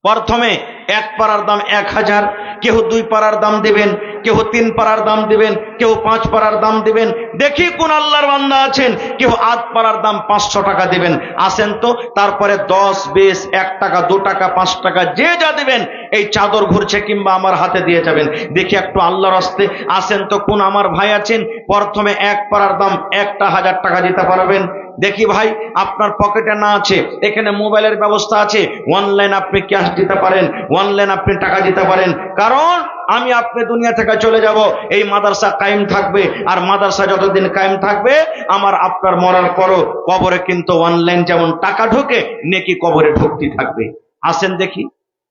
প্রথমে 1 পারার দাম 1000, কেউ 2 পারার দাম দিবেন, কেউ 3 পারার দাম দিবেন, কেউ 5 পারার দাম দিবেন। দেখি কোন আল্লাহর বান্দা আছেন কেউ 8 পারার দাম 500 টাকা দিবেন। আসেন তো, তারপরে 10, 20, 1 টাকা, 2 টাকা, 5 টাকা, যে যা দিবেন এই চাদর ঘুরছে কিংবা আমার হাতে দিয়ে যাবেন। দেখি একটু আল্লাহর রাস্তে আসেন তো, কোন আমার ভাই আছেন প্রথমে 1 পারার দাম 1000 টাকা দিতে পারবেন? দেখি ভাই, আপনার পকেটে না আছে, এখানে মোবাইলের ব্যবস্থা আছে, অনলাইন আপনি ক্যাশ দিতে পারেন, অনলাইন আপনি টাকা দিতে পারেন। কারণ আমি আপনি দুনিয়া থেকে চলে যাব, এই মাদ্রাসা কায়েম থাকবে, আর মাদ্রাসা যতদিন কায়েম থাকবে আমার আপনার মরার পরও কবরে কিন্তু অনলাইন যেমন টাকা ঢোকে, নেকি কবরে ঢুকতে থাকবে। আসেন দেখি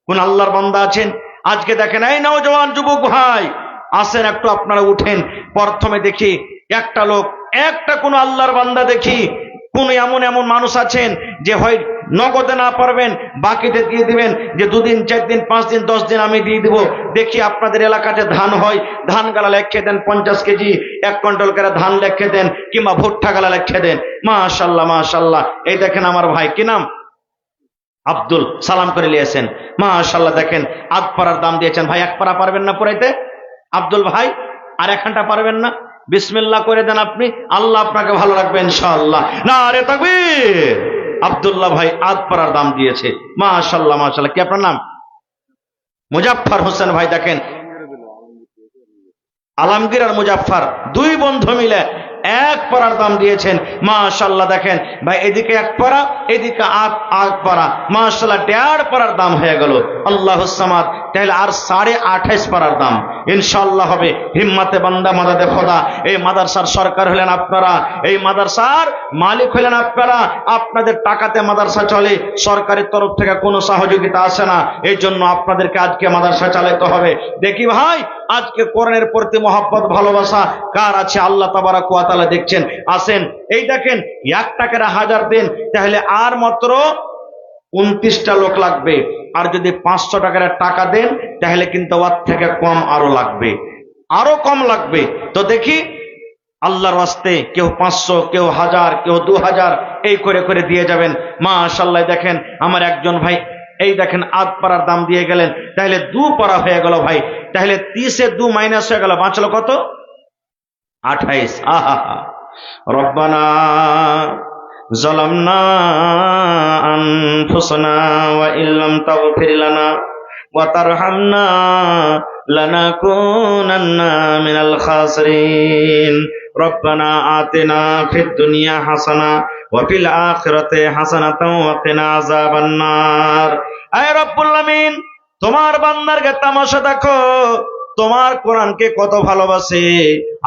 কোন আল্লাহর বান্দা আছেন আজকে। দেখেন এই নওজওয়ান যুবক ভাই, আসেন একটু আপনারা উঠেন। প্রথমে দেখি একটা লোক, একটা কোন আল্লাহর বান্দা দেখি, কোন এমন এমন মানুষ আছেন যে হয় নগদে না পারবেন, বাকিতে দিয়ে দিবেন, যে 2 দিন 4 দিন 5 দিন 10 দিন আমি দিয়ে দিব। দেখি আপনাদের এলাকাতে ধান হয়, ধান গালা লেখে দেন 50 কেজি, 1 কুইন্টাল করে ধান লেখে দেন, কিংবা ভুট্টা গালা লেখে দেন। মাশাআল্লাহ মাশাআল্লাহ। এই দেখেন আমার ভাই, কি নাম? আব্দুল, সালাম করে নিয়েছেন। মাশাআল্লাহ, দেখেন 8 পারার দাম দিয়েছেন। ভাই 1 পারা পারবেন না পড়াইতে? আব্দুল ভাই আর 1 পারবেন না? বিসমিল্লাহ করে দেন আপনি, আল্লাহ আপনাকে ভালো রাখবে ইনশাআল্লাহ। নারে তাকবীর। আব্দুল্লাহ ভাই 8 পারার দাম দিয়েছে। মাশাআল্লাহ মাশাআল্লাহ। কি আপনার নাম? মুজাফফর হোসেন ভাই, দেখেন আলমগীর আর মুজাফফর 2 বন্ধু মিলে 1 পারার দাম দিয়েছেন। মাশাআল্লাহ, দেখেন ভাই, এদিকে 1 পারা, এদিকে 8 পারা, মাশাআল্লাহ 1.5 পারার দাম হয়ে গেল। আল্লাহুস সামাদ। তাহলে আর 28.5 পারার দাম ইনশাআল্লাহ হবে। হিম্মতে বান্দা মাদাদে খোদা। এই মাদ্রাসার সরকার হলেন আপনারা, এই মাদ্রাসার মালিক হলেন আপনারা। আপনাদের টাকাতে মাদ্রাসা চলে, সরকারের তরফ থেকে কোনো সহযোগিতা আসে না। এই জন্য আপনাদেরকে আজকে মাদ্রাসা চালাতে হবে। দেখি ভাই আজকে কোরআনের প্রতি মহব্বত ভালোবাসা কার আছে আল্লাহ তাবারাক ওয়া তাআলা দেখছেন। আসেন, এই দেখেন 1 টাকার 1000 দেন, তাহলে আর মাত্র 29টা লোক লাগবে। আর যদি 500 টাকার টাকা দেন তাহলে কিন্তু ওর থেকে কম আরো লাগবে, আরো কম লাগবে। তো দেখি আল্লাহর ওয়াস্তে কেউ 500, কেউ 1000, কেউ 2000 এই করে করে দিয়ে যাবেন। মাশাআল্লাহ, দেখেন আমার একজন ভাই, এই দেখেন 8 পারার দাম দিয়ে গেলেন, তাহলে 2 পারা হয়ে গেল ভাই। তাহলে 30 এ 2 মাইনাস হয়ে গেল, বাঁচলো কত? 28। আহা, রব্বানা যালামনা আনফুসানা ওয়া ইল্লাম তাগফির লানা ওয়া তারহামনা লানাকুনান্না মিনাল খাসিরিন। রব্বানা আতিনা ফিদ দুনিয়া হাসানা ওয়া ফিল আখিরাতি হাসানাতাও ওয়া কিনা আযাবান নার। আয় রব্বুল আমিন, তোমার বান্দারকে তামাশা দেখো, তোমার কোরআনকে কত ভালোবাসে।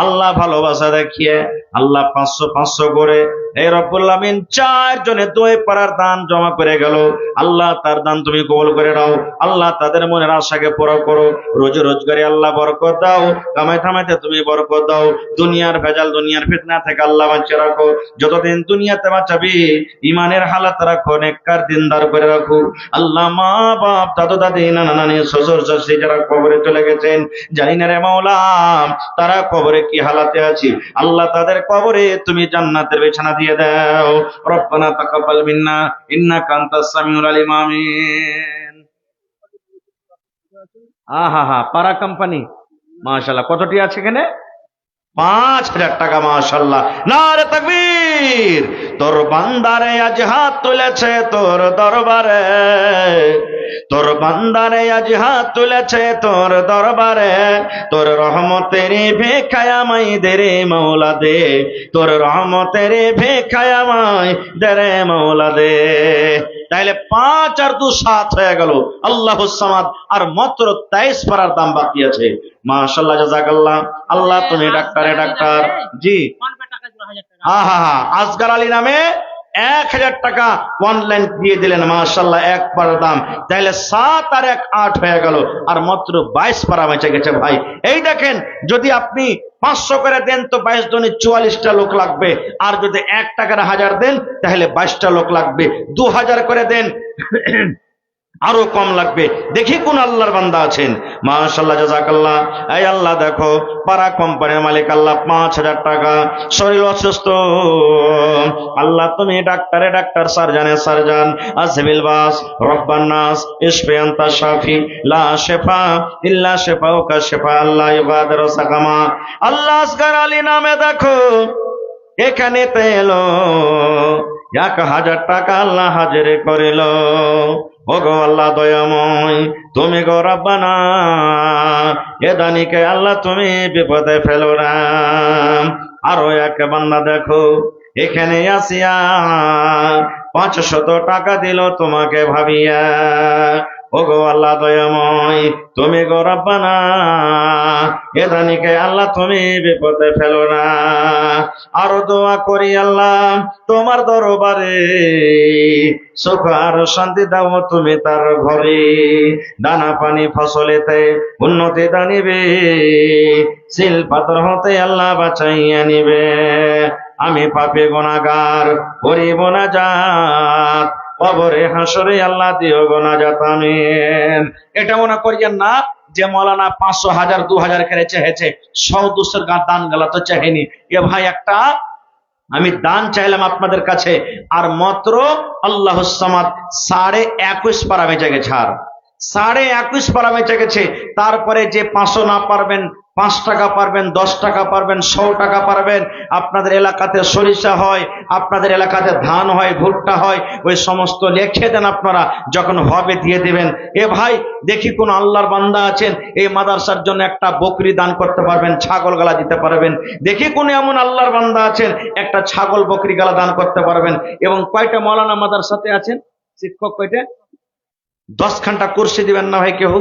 আল্লাহ ভালোবাসা দেখিয়ে আল্লাহ 500 করে এই রব্বুল আমিন 4 জনে 2 পারার দান জমা করে গেল। আল্লাহ তার দান তুমি কবুল করে নাও। আল্লাহ তাদের মনের আশাকে পুরো করো। রোজি রোজগারে আল্লাহ বরকত দাও, কামাই থামাইতে তুমি বরকত দাও। দুনিয়ার ভেজাল, দুনিয়ার ফিতনা থেকে আল্লাহ বাঁচিয়ে রাখো। যতদিন দুনিয়াতে বাঁচাবি ইমানের হালাত রাখো, নেককার দিনদার করে রাখো। আল্লাহ মা বাপ, দাদু দাদি, নানা নানি, শ্বশুর শাশুড়ি যারা কবরে চলে গেছেন, জানি না রে মাওলা তারা কবরে কি হালাতে আছে। আল্লাহ তাদের কবরে তুমি জান্নাতের বিছানা দিয়ে দাও। রব্বানা তাকাব্বাল মিন্না ইন্নাকা আনতাস সামিউল আলিম। আমিন। আহা, পারা কোম্পানি মাশাআল্লাহ। কতটি আছে এখানে? 5,000 টাকা। মাশাআল্লাহ, নারে তাকবীর। তোর বান্দারে আজ হাত তুলেছে তোর দরবারে, তোর বান্দারে আজ হাত তুলেছে তোর দরবারে। তোর রহমতের ভিখায় আমায় দে রে মাওলা দে, তোর রহমতের ভিখায় আমায় দে রে মাওলা দে। তাইলে 5 আর 2 7 হয়ে গেল। আল্লাহুস সামাদ। আর মাত্র 23 পারার দাম বাকি আছে। মাশাআল্লাহ, জাযাকাল্লাহ। আল্লাহ তুমি ডাক্তারে ডাক্তার। জি, আসগার আলী নামে 1000 টাকা অনলাইন দিয়ে দিলেন। মাশাআল্লাহ, 1 পারার দাম। তাহলে 7 আর 1 8 হয়ে গেল। আর মাত্র 22 পারা বেঁচে গেছে ভাই। এই দেখেন, যদি আপনি 500 করে দেন তো 22 জনে 44টা লোক লাগবে। আর যদি 1 টাকার 1000 দেন তাহলে 22টা লোক লাগবে। 2000 করে দেন আরো কম লাগবে। দেখি কোন আল্লাহর বান্দা আছেন। মাশাআল্লাহ, জাযাকাল্লাহ। এই আল্লাহ দেখো, পারা কোম্পানির মালিক আল্লাহ 5000 টাকা। শরীর অসুস্থ, আল্লাহ তুমি ডাক্তারে ডাক্তার, সার্জানে সার্জান, আসবিল বাস, রব্বান নাস, ইশফি আনতা শাফি, লা শিফা ইল্লা শিফাউকা শিফা আল্লাহ ইবাদারু সাকামা। আল্লাহ আসগার আলী নামে দেখো এখানে পেলো 1000 টাকা আল্লাহ হাজির করিল। ওগো আল্লাহ দয়াময়, তুমি গো রব্বানা এ দানিকে আল্লাহ তুমি বিপদে ফেলো না। আরো এক বান্দা দেখো এখানে আসিয়া 500 টাকা দিল তোমাকে ভাবিয়া। ওগো আল্লাহ দয়াময়, তুমি গো রব্বানা এ দানিকে আল্লাহ তুমি বিপদে ফেলো না। আরো দোয়া করি আল্লাহ তোমার দরবারে, সুখ আর শান্তি দাও তুমি তার ঘরে। দানা পানি ফসলেতে উন্নতি দানিবে, সিল পাথর হতে আল্লাহ বাঁচাইয়া নিবে। আমি পাপী গুনাহগার করিব না জাত, কবরে হাসরে আল্লাহ দিও গুনাহগাত। আমিন। এটা মনে করিয়েন না যে মৌলানা 500 1000 2000 করে চেয়েছে, 100-200 দান গেলা তো চাইনি। এ ভাই একটা আমি দান চাইলাম আপনাদের কাছে, আর মাত্র আল্লাহুস সামাদ 21.5 পারা বেঁচে গেছে। আর 21.5 পারা বেঁচে গেছে। তারপরে যে 500 না পারবেন, 5 টাকা পারবেন, 10 টাকা পারবেন, 100 টাকা পারবেন। আপনাদের এলাকাতে সরিষা হয়, আপনাদের এলাকাতে ধান হয়, ভুট্টা হয়, ওই সমস্ত লিখে দেন আপনারা, যখন হবে দিয়ে দিবেন। এ ভাই দেখি কোন আল্লাহর বান্দা আছেন এই মাদ্রাসার জন্য একটা বকরি দান করতে পারবেন, ছাগল গালা দিতে পারবেন। দেখি কোন এমন আল্লাহর বান্দা আছেন একটা ছাগল বকরি গালা দান করতে পারবেন। এবং কয়টা মাওলানা মাদ্রাসাতে আছেন শিক্ষক, কয়টা? 10 খানটা কুরসি দিবেন না ভাই কেউ?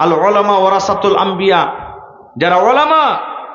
আল উলামা ওয়ারাসাতুল আম্বিয়া, যারা ওলামা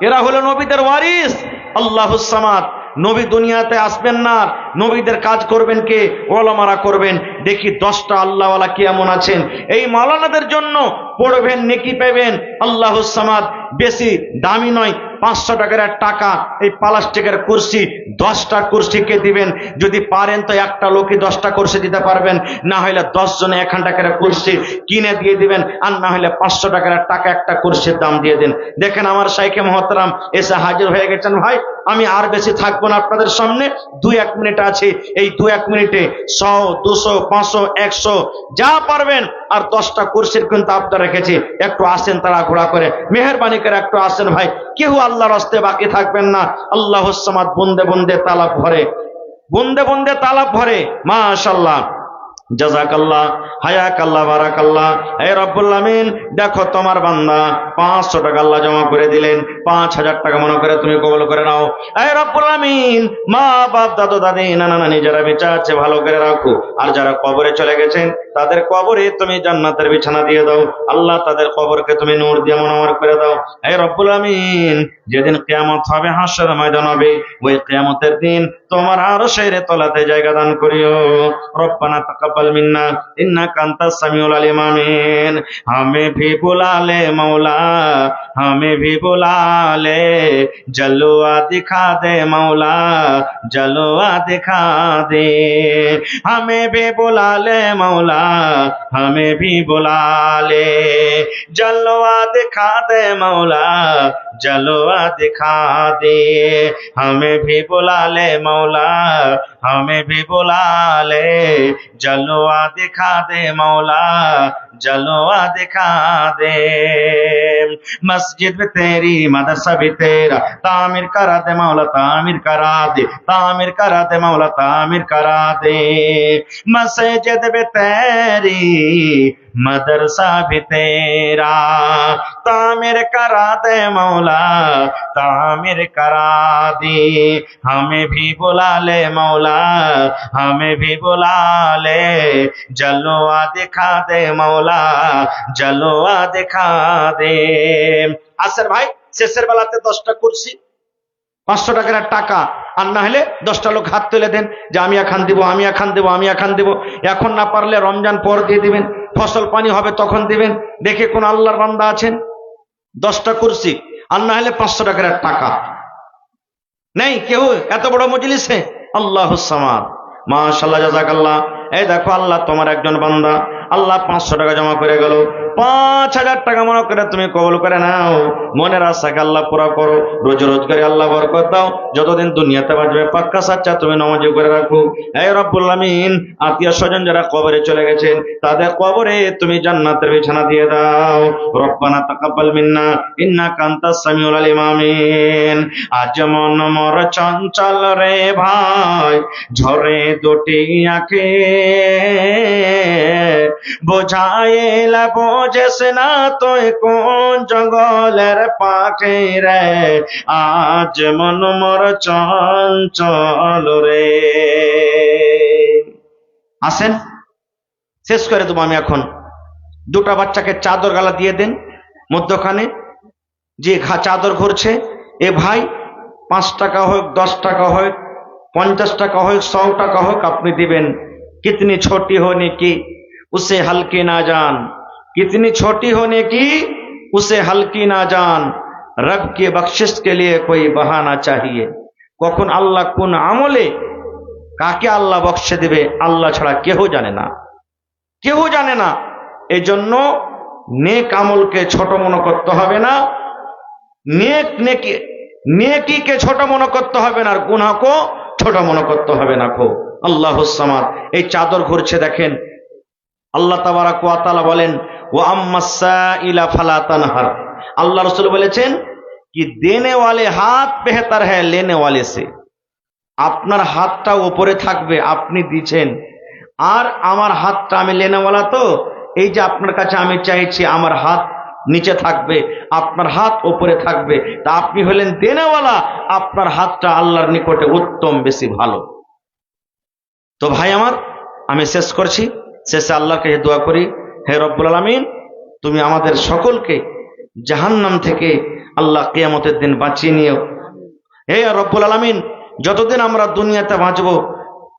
এরা হলো নবীদের ওয়ারিস। আল্লাহুস সামাদ। নবী দুনিয়াতে আসবেন না, নবীদের কাজ করবেন কে? ওলামারা করবেন। দেখি 10টা আল্লাহওয়ালা কি এমন আছেন এই মাওলানাদের জন্য পড়বেন, নেকি পাবেন। আল্লাহুস সামাদ। বেশি দামি নয়, 500 টাকার টাকা এই প্লাস্টিকের কুরসি, 10টা কুরসিকে দিবেন। যদি পারেন তো একটা লোকই 10টা কুরসি দিতে পারবেন, না হলে 10 জনে 1 টাকার কুরসি কিনে দিয়ে দিবেন। আর না হলে 500 টাকার টাকা একটা কুরসির দাম দিয়ে দেন। দেখেন আমার শাইখে মহতরম এসে হাজির হয়ে গেছেন। ভাই আমি আর বেশি থাকবো না আপনাদের সামনে, 2-1 মিনিট আছে। এই 2-1 মিনিটে 100 200 500 100 যা পারবেন। আর 10টা কুরসির কিন্তু আপনারা রেখেছি, একটু আসেন তারা ঘোরা করে, মেহেরবানি করে একটু আসেন ভাই। কেউ আল্লাহর রাস্তে বাকি থাকবেন না। আল্লাহুস সামাদ। বন্দে বন্দে তালাব ভরে, বন্দে বন্দে তালাব ভরে। মাশাআল্লাহ। জাযাকাল্লাহ, হায়াকাল্লাহ, বারাকাল্লাহ। এই রব্বুল আমিন, দেখো তোমার বান্দা 500 টাকা আল্লাহ জমা করে দিলেন, 5000 টাকা মনে করে তুমি কবুল করে নাও। এই রব্বুল আমিন, মা বাপ, দাদু দাদি, নানা নানি যারা বেঁচে আছে ভালো করে রাখো, আর যারা কবরে চলে গেছেন তাদের কবরে তুমি জান্নাতের বিছানা দিয়ে দাও আল্লাহ, তাদের কবরকে তুমি নূর দিয়ে মনোহর করে দাও। এই রব্বুল আমিন, যেদিন কিয়ামত হবে, হাসর ময়দান হবে, ওই কিয়ামতের দিন তোমার আরশের তলাতে জায়গা দান করিও। রব্বানা তাকাব্বাল মিন্না ইন্নাকা আনতাস সামিউল আলিম। আমিন। हमें भी बुला ले मौला, हमें भी बुला ले, जलवा दिखा दे मौला, जलवा दिखा दे। हमें भी बुला ले मौला, हमें भी बुला ले, जलवा दिखा दे मौला, जलवा दिखा दे। हमें भी बुला ले मौला, हमें भी बुला ले, जलवा दिखा दे मौला, जलवा दिखा दे। मस्जिद भी तेरी, मदरसा भी तेरा, तामीर करा दे मौला, तामीर करा दे, तामीर करा दे मौला, तामीर करा दे। मस्जिद भी तेरी, मदरसा भी तेरा, तामीर करा दे मौला, तामीर करा दे। हमें भी बुला ले मौला, हमें भी बुला ले, जलवा दिखा दे मौला, जलवा दिखा दे। আসের ভাই, শেষের বেলাতে 10টা কুরসি, 500 টাকার টাকা, আর না হলে 10টা লোক হাত তুলে দেন যে আমি এখন দিব, আমি এখন দেব, আমি এখন দেব। এখন না পারলে রমজান পর দিয়ে দিবেন, ফসল পানি হবে তখন দিবেন। দেখে কোন আল্লাহর বান্দা আছেন? 10টা কুরসি, আর না হলে 500 টাকার টাকা নেই কেউ এত বড় মজলিসে? আল্লাহুস সামাদ, মাশাআল্লাহ, জাযাকাল্লাহ। এই দেখো আল্লাহ তোমার একজন বান্দা, আল্লাহ 500 টাকা জমা করে গেল, 5000 টাকা মনে করে তুমি কবুল করে নাও। মনের আশাকে আল্লাহ পুরা করো, রোজ রোজগারে আল্লাহ বরকত দাও, যতদিন দুনিয়াতে বাঁচবে পাক্কা সাচ্চা তুমি নামাজি করে রাখো। এই রব্বুল আমিন, আত্মীয় স্বজন যারা কবরে চলে গেছেন তাদের কবরে তুমি জান্নাতের বিছানা দিয়ে দাও। রব্বানা তাকাব্বাল মিন্না ইন্নাকা আনতাস সামিউল আলিম। আমিন। আজ মন মোর চঞ্চল রে ভাই, ঝরে দুটি আঁখে, বোঝাইলা বোঝেস না তুই কোন জঙ্গলের পাখি রে, আজ মন মোর চঞ্চল রে। আসেন, শেষ করে দেবো আমি এখন। 2টা বাচ্চাকে চাদর গালা দিয়ে দেন মধ্যখানে, যে চাদর ঘুরছে, এ ভাই 5 টাকা হোক, 10 টাকা হোক, 50 টাকা হোক, 100 টাকা হোক, আপনি দিবেন। कितनी छोटी होने की उसे हल्की ना जान, कितनी छोटी होने की उसे हल्की ना जान, रब की बख्शिश के लिए कोई बहाना चाहिए। কখন আল্লাহ কোন আমলে কাকে আল্লাহ বকশে দিবে আল্লাহ ছাড়া কেউ জানে না, কেউ জানে না। এই জন্য নেক আমলকে ছোট মনে করতে হবে না, নেকিকে ছোট মনে করতে হবে না, আর গুনাহকে ছোট মনে করতে হবে না। কো আল্লাহুস সামাদ। এই চাদর ঘুরছে দেখেন, আল্লাহ তাবারাক ওয়া তাআলা বলেন ওয়া আম্মাস সাইলা ফালা তানহার। আল্লাহ রাসূল বলেছেন কি দেনে ওয়ালে হাত বেহতর হ্যায় লেনে ওয়ালে সে। আপনার হাতটা উপরে থাকবে, আপনি দিচ্ছেন, আর আমার হাতটা আমি লেনেওয়ালা, তো এই যে আপনার কাছে আমি চাইছি আমার হাত নিচে থাকবে, আপনার হাত উপরে থাকবে, তা আপনি হলেন দেনেওয়ালা, আপনার হাতটা আল্লাহর নিকটে উত্তম, বেশি ভালো। তো ভাই আমার, আমি শেষ করছি, শেষে আল্লাহকে দোয়া করি, হে রব্বুল আলামিন, তুমি আমাদের সকলকে জাহান্নাম থেকে আল্লাহ কিয়ামতের দিন বাঁচিয়ে নিও। হে রব্বুল আলামিন, যতদিন আমরা দুনিয়াতে বাঁচবো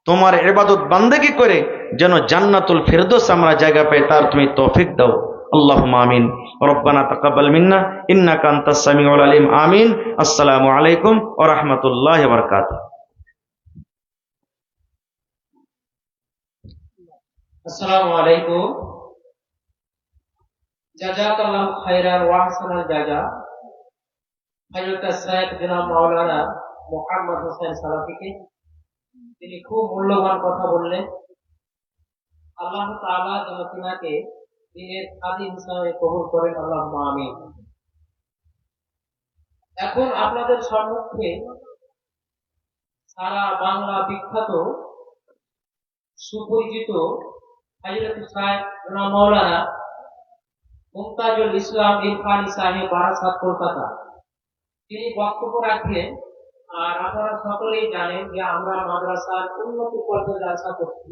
তোমার ইবাদত বান্দেগি করে যেন জান্নাতুল ফিরদৌস আমরা জায়গা পাই, তার তুমি তৌফিক দাও। আল্লাহুম্মা আমিন। রব্বানা তাকাব্বাল মিন্না ইন্নাকা আনতাস সামিউল আলিম। আমিন। আসসালামু আলাইকুম ওয়া রাহমাতুল্লাহি ওয়া বারাকাতুহু। আসসালামু আলাইকুম। জাযাকাল্লাহু খাইরান ওয়া আহসানাল জাযা। হযরত শাইখ জনাব মাওলানা মুহাম্মদ হোসেন সালাফিকে, তিনি খুব মূল্যবান কথা বললেন। আল্লাহ তাআলা যেন তিনাকে দিনের খাদিম হিসাবে কবুল করেন, আল্লাহুম্মা আমিন। এখন আপনাদের সম্মুখে সারা বাংলা বিখ্যাত সুপরিচিত হযরত সাহেব জনাব মাওলানা মুমতাজুল ইসলাম ইরফানি সাহেব বারাসাত কলকাতা, তিনি বক্তব্য রাখবেন। আর আপনারা সকলেই জানেন যে আমরা মাদ্রাসার উন্নতি পর্যায়ে আশা করছি।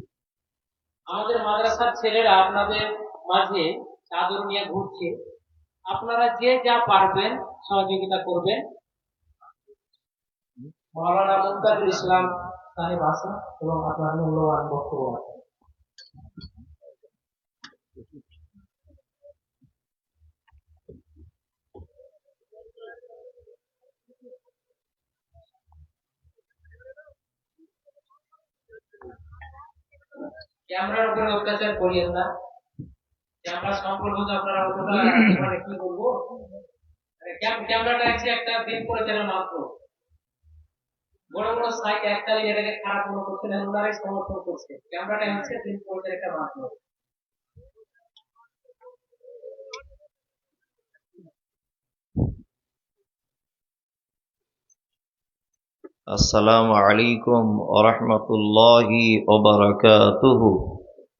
আমাদের মাদ্রাসার ছেলেরা আপনাদের মাঝে চাদর নিয়ে ঘুরছে, আপনারা যে যা পারবেন সহযোগিতা করবেন। মাওলানা মুমতাজুল ইসলাম সাহেব আসেন এবং আপনার মূল্যবান বক্তব্য রাখেন। ক্যামেরার উপরে অত্যাচার করিয়েন না। ক্যামেরা সম্পর্ক তো আপনারা অতটা মানে কি বলবো, মানে ক্যামেরাটা হচ্ছে একটা দিন করেছেন মাত্র, বড় বড় সাইট একটাই এটাকে খারাপ মনে করছে না, ওনারাই সমর্থন করছে। ক্যামেরাটা হচ্ছে দিন করেছেন একটা মাত্র। আসসালামু আলাইকুম ওয়া রাহমাতুল্লাহি ওয়া বারাকাতুহু।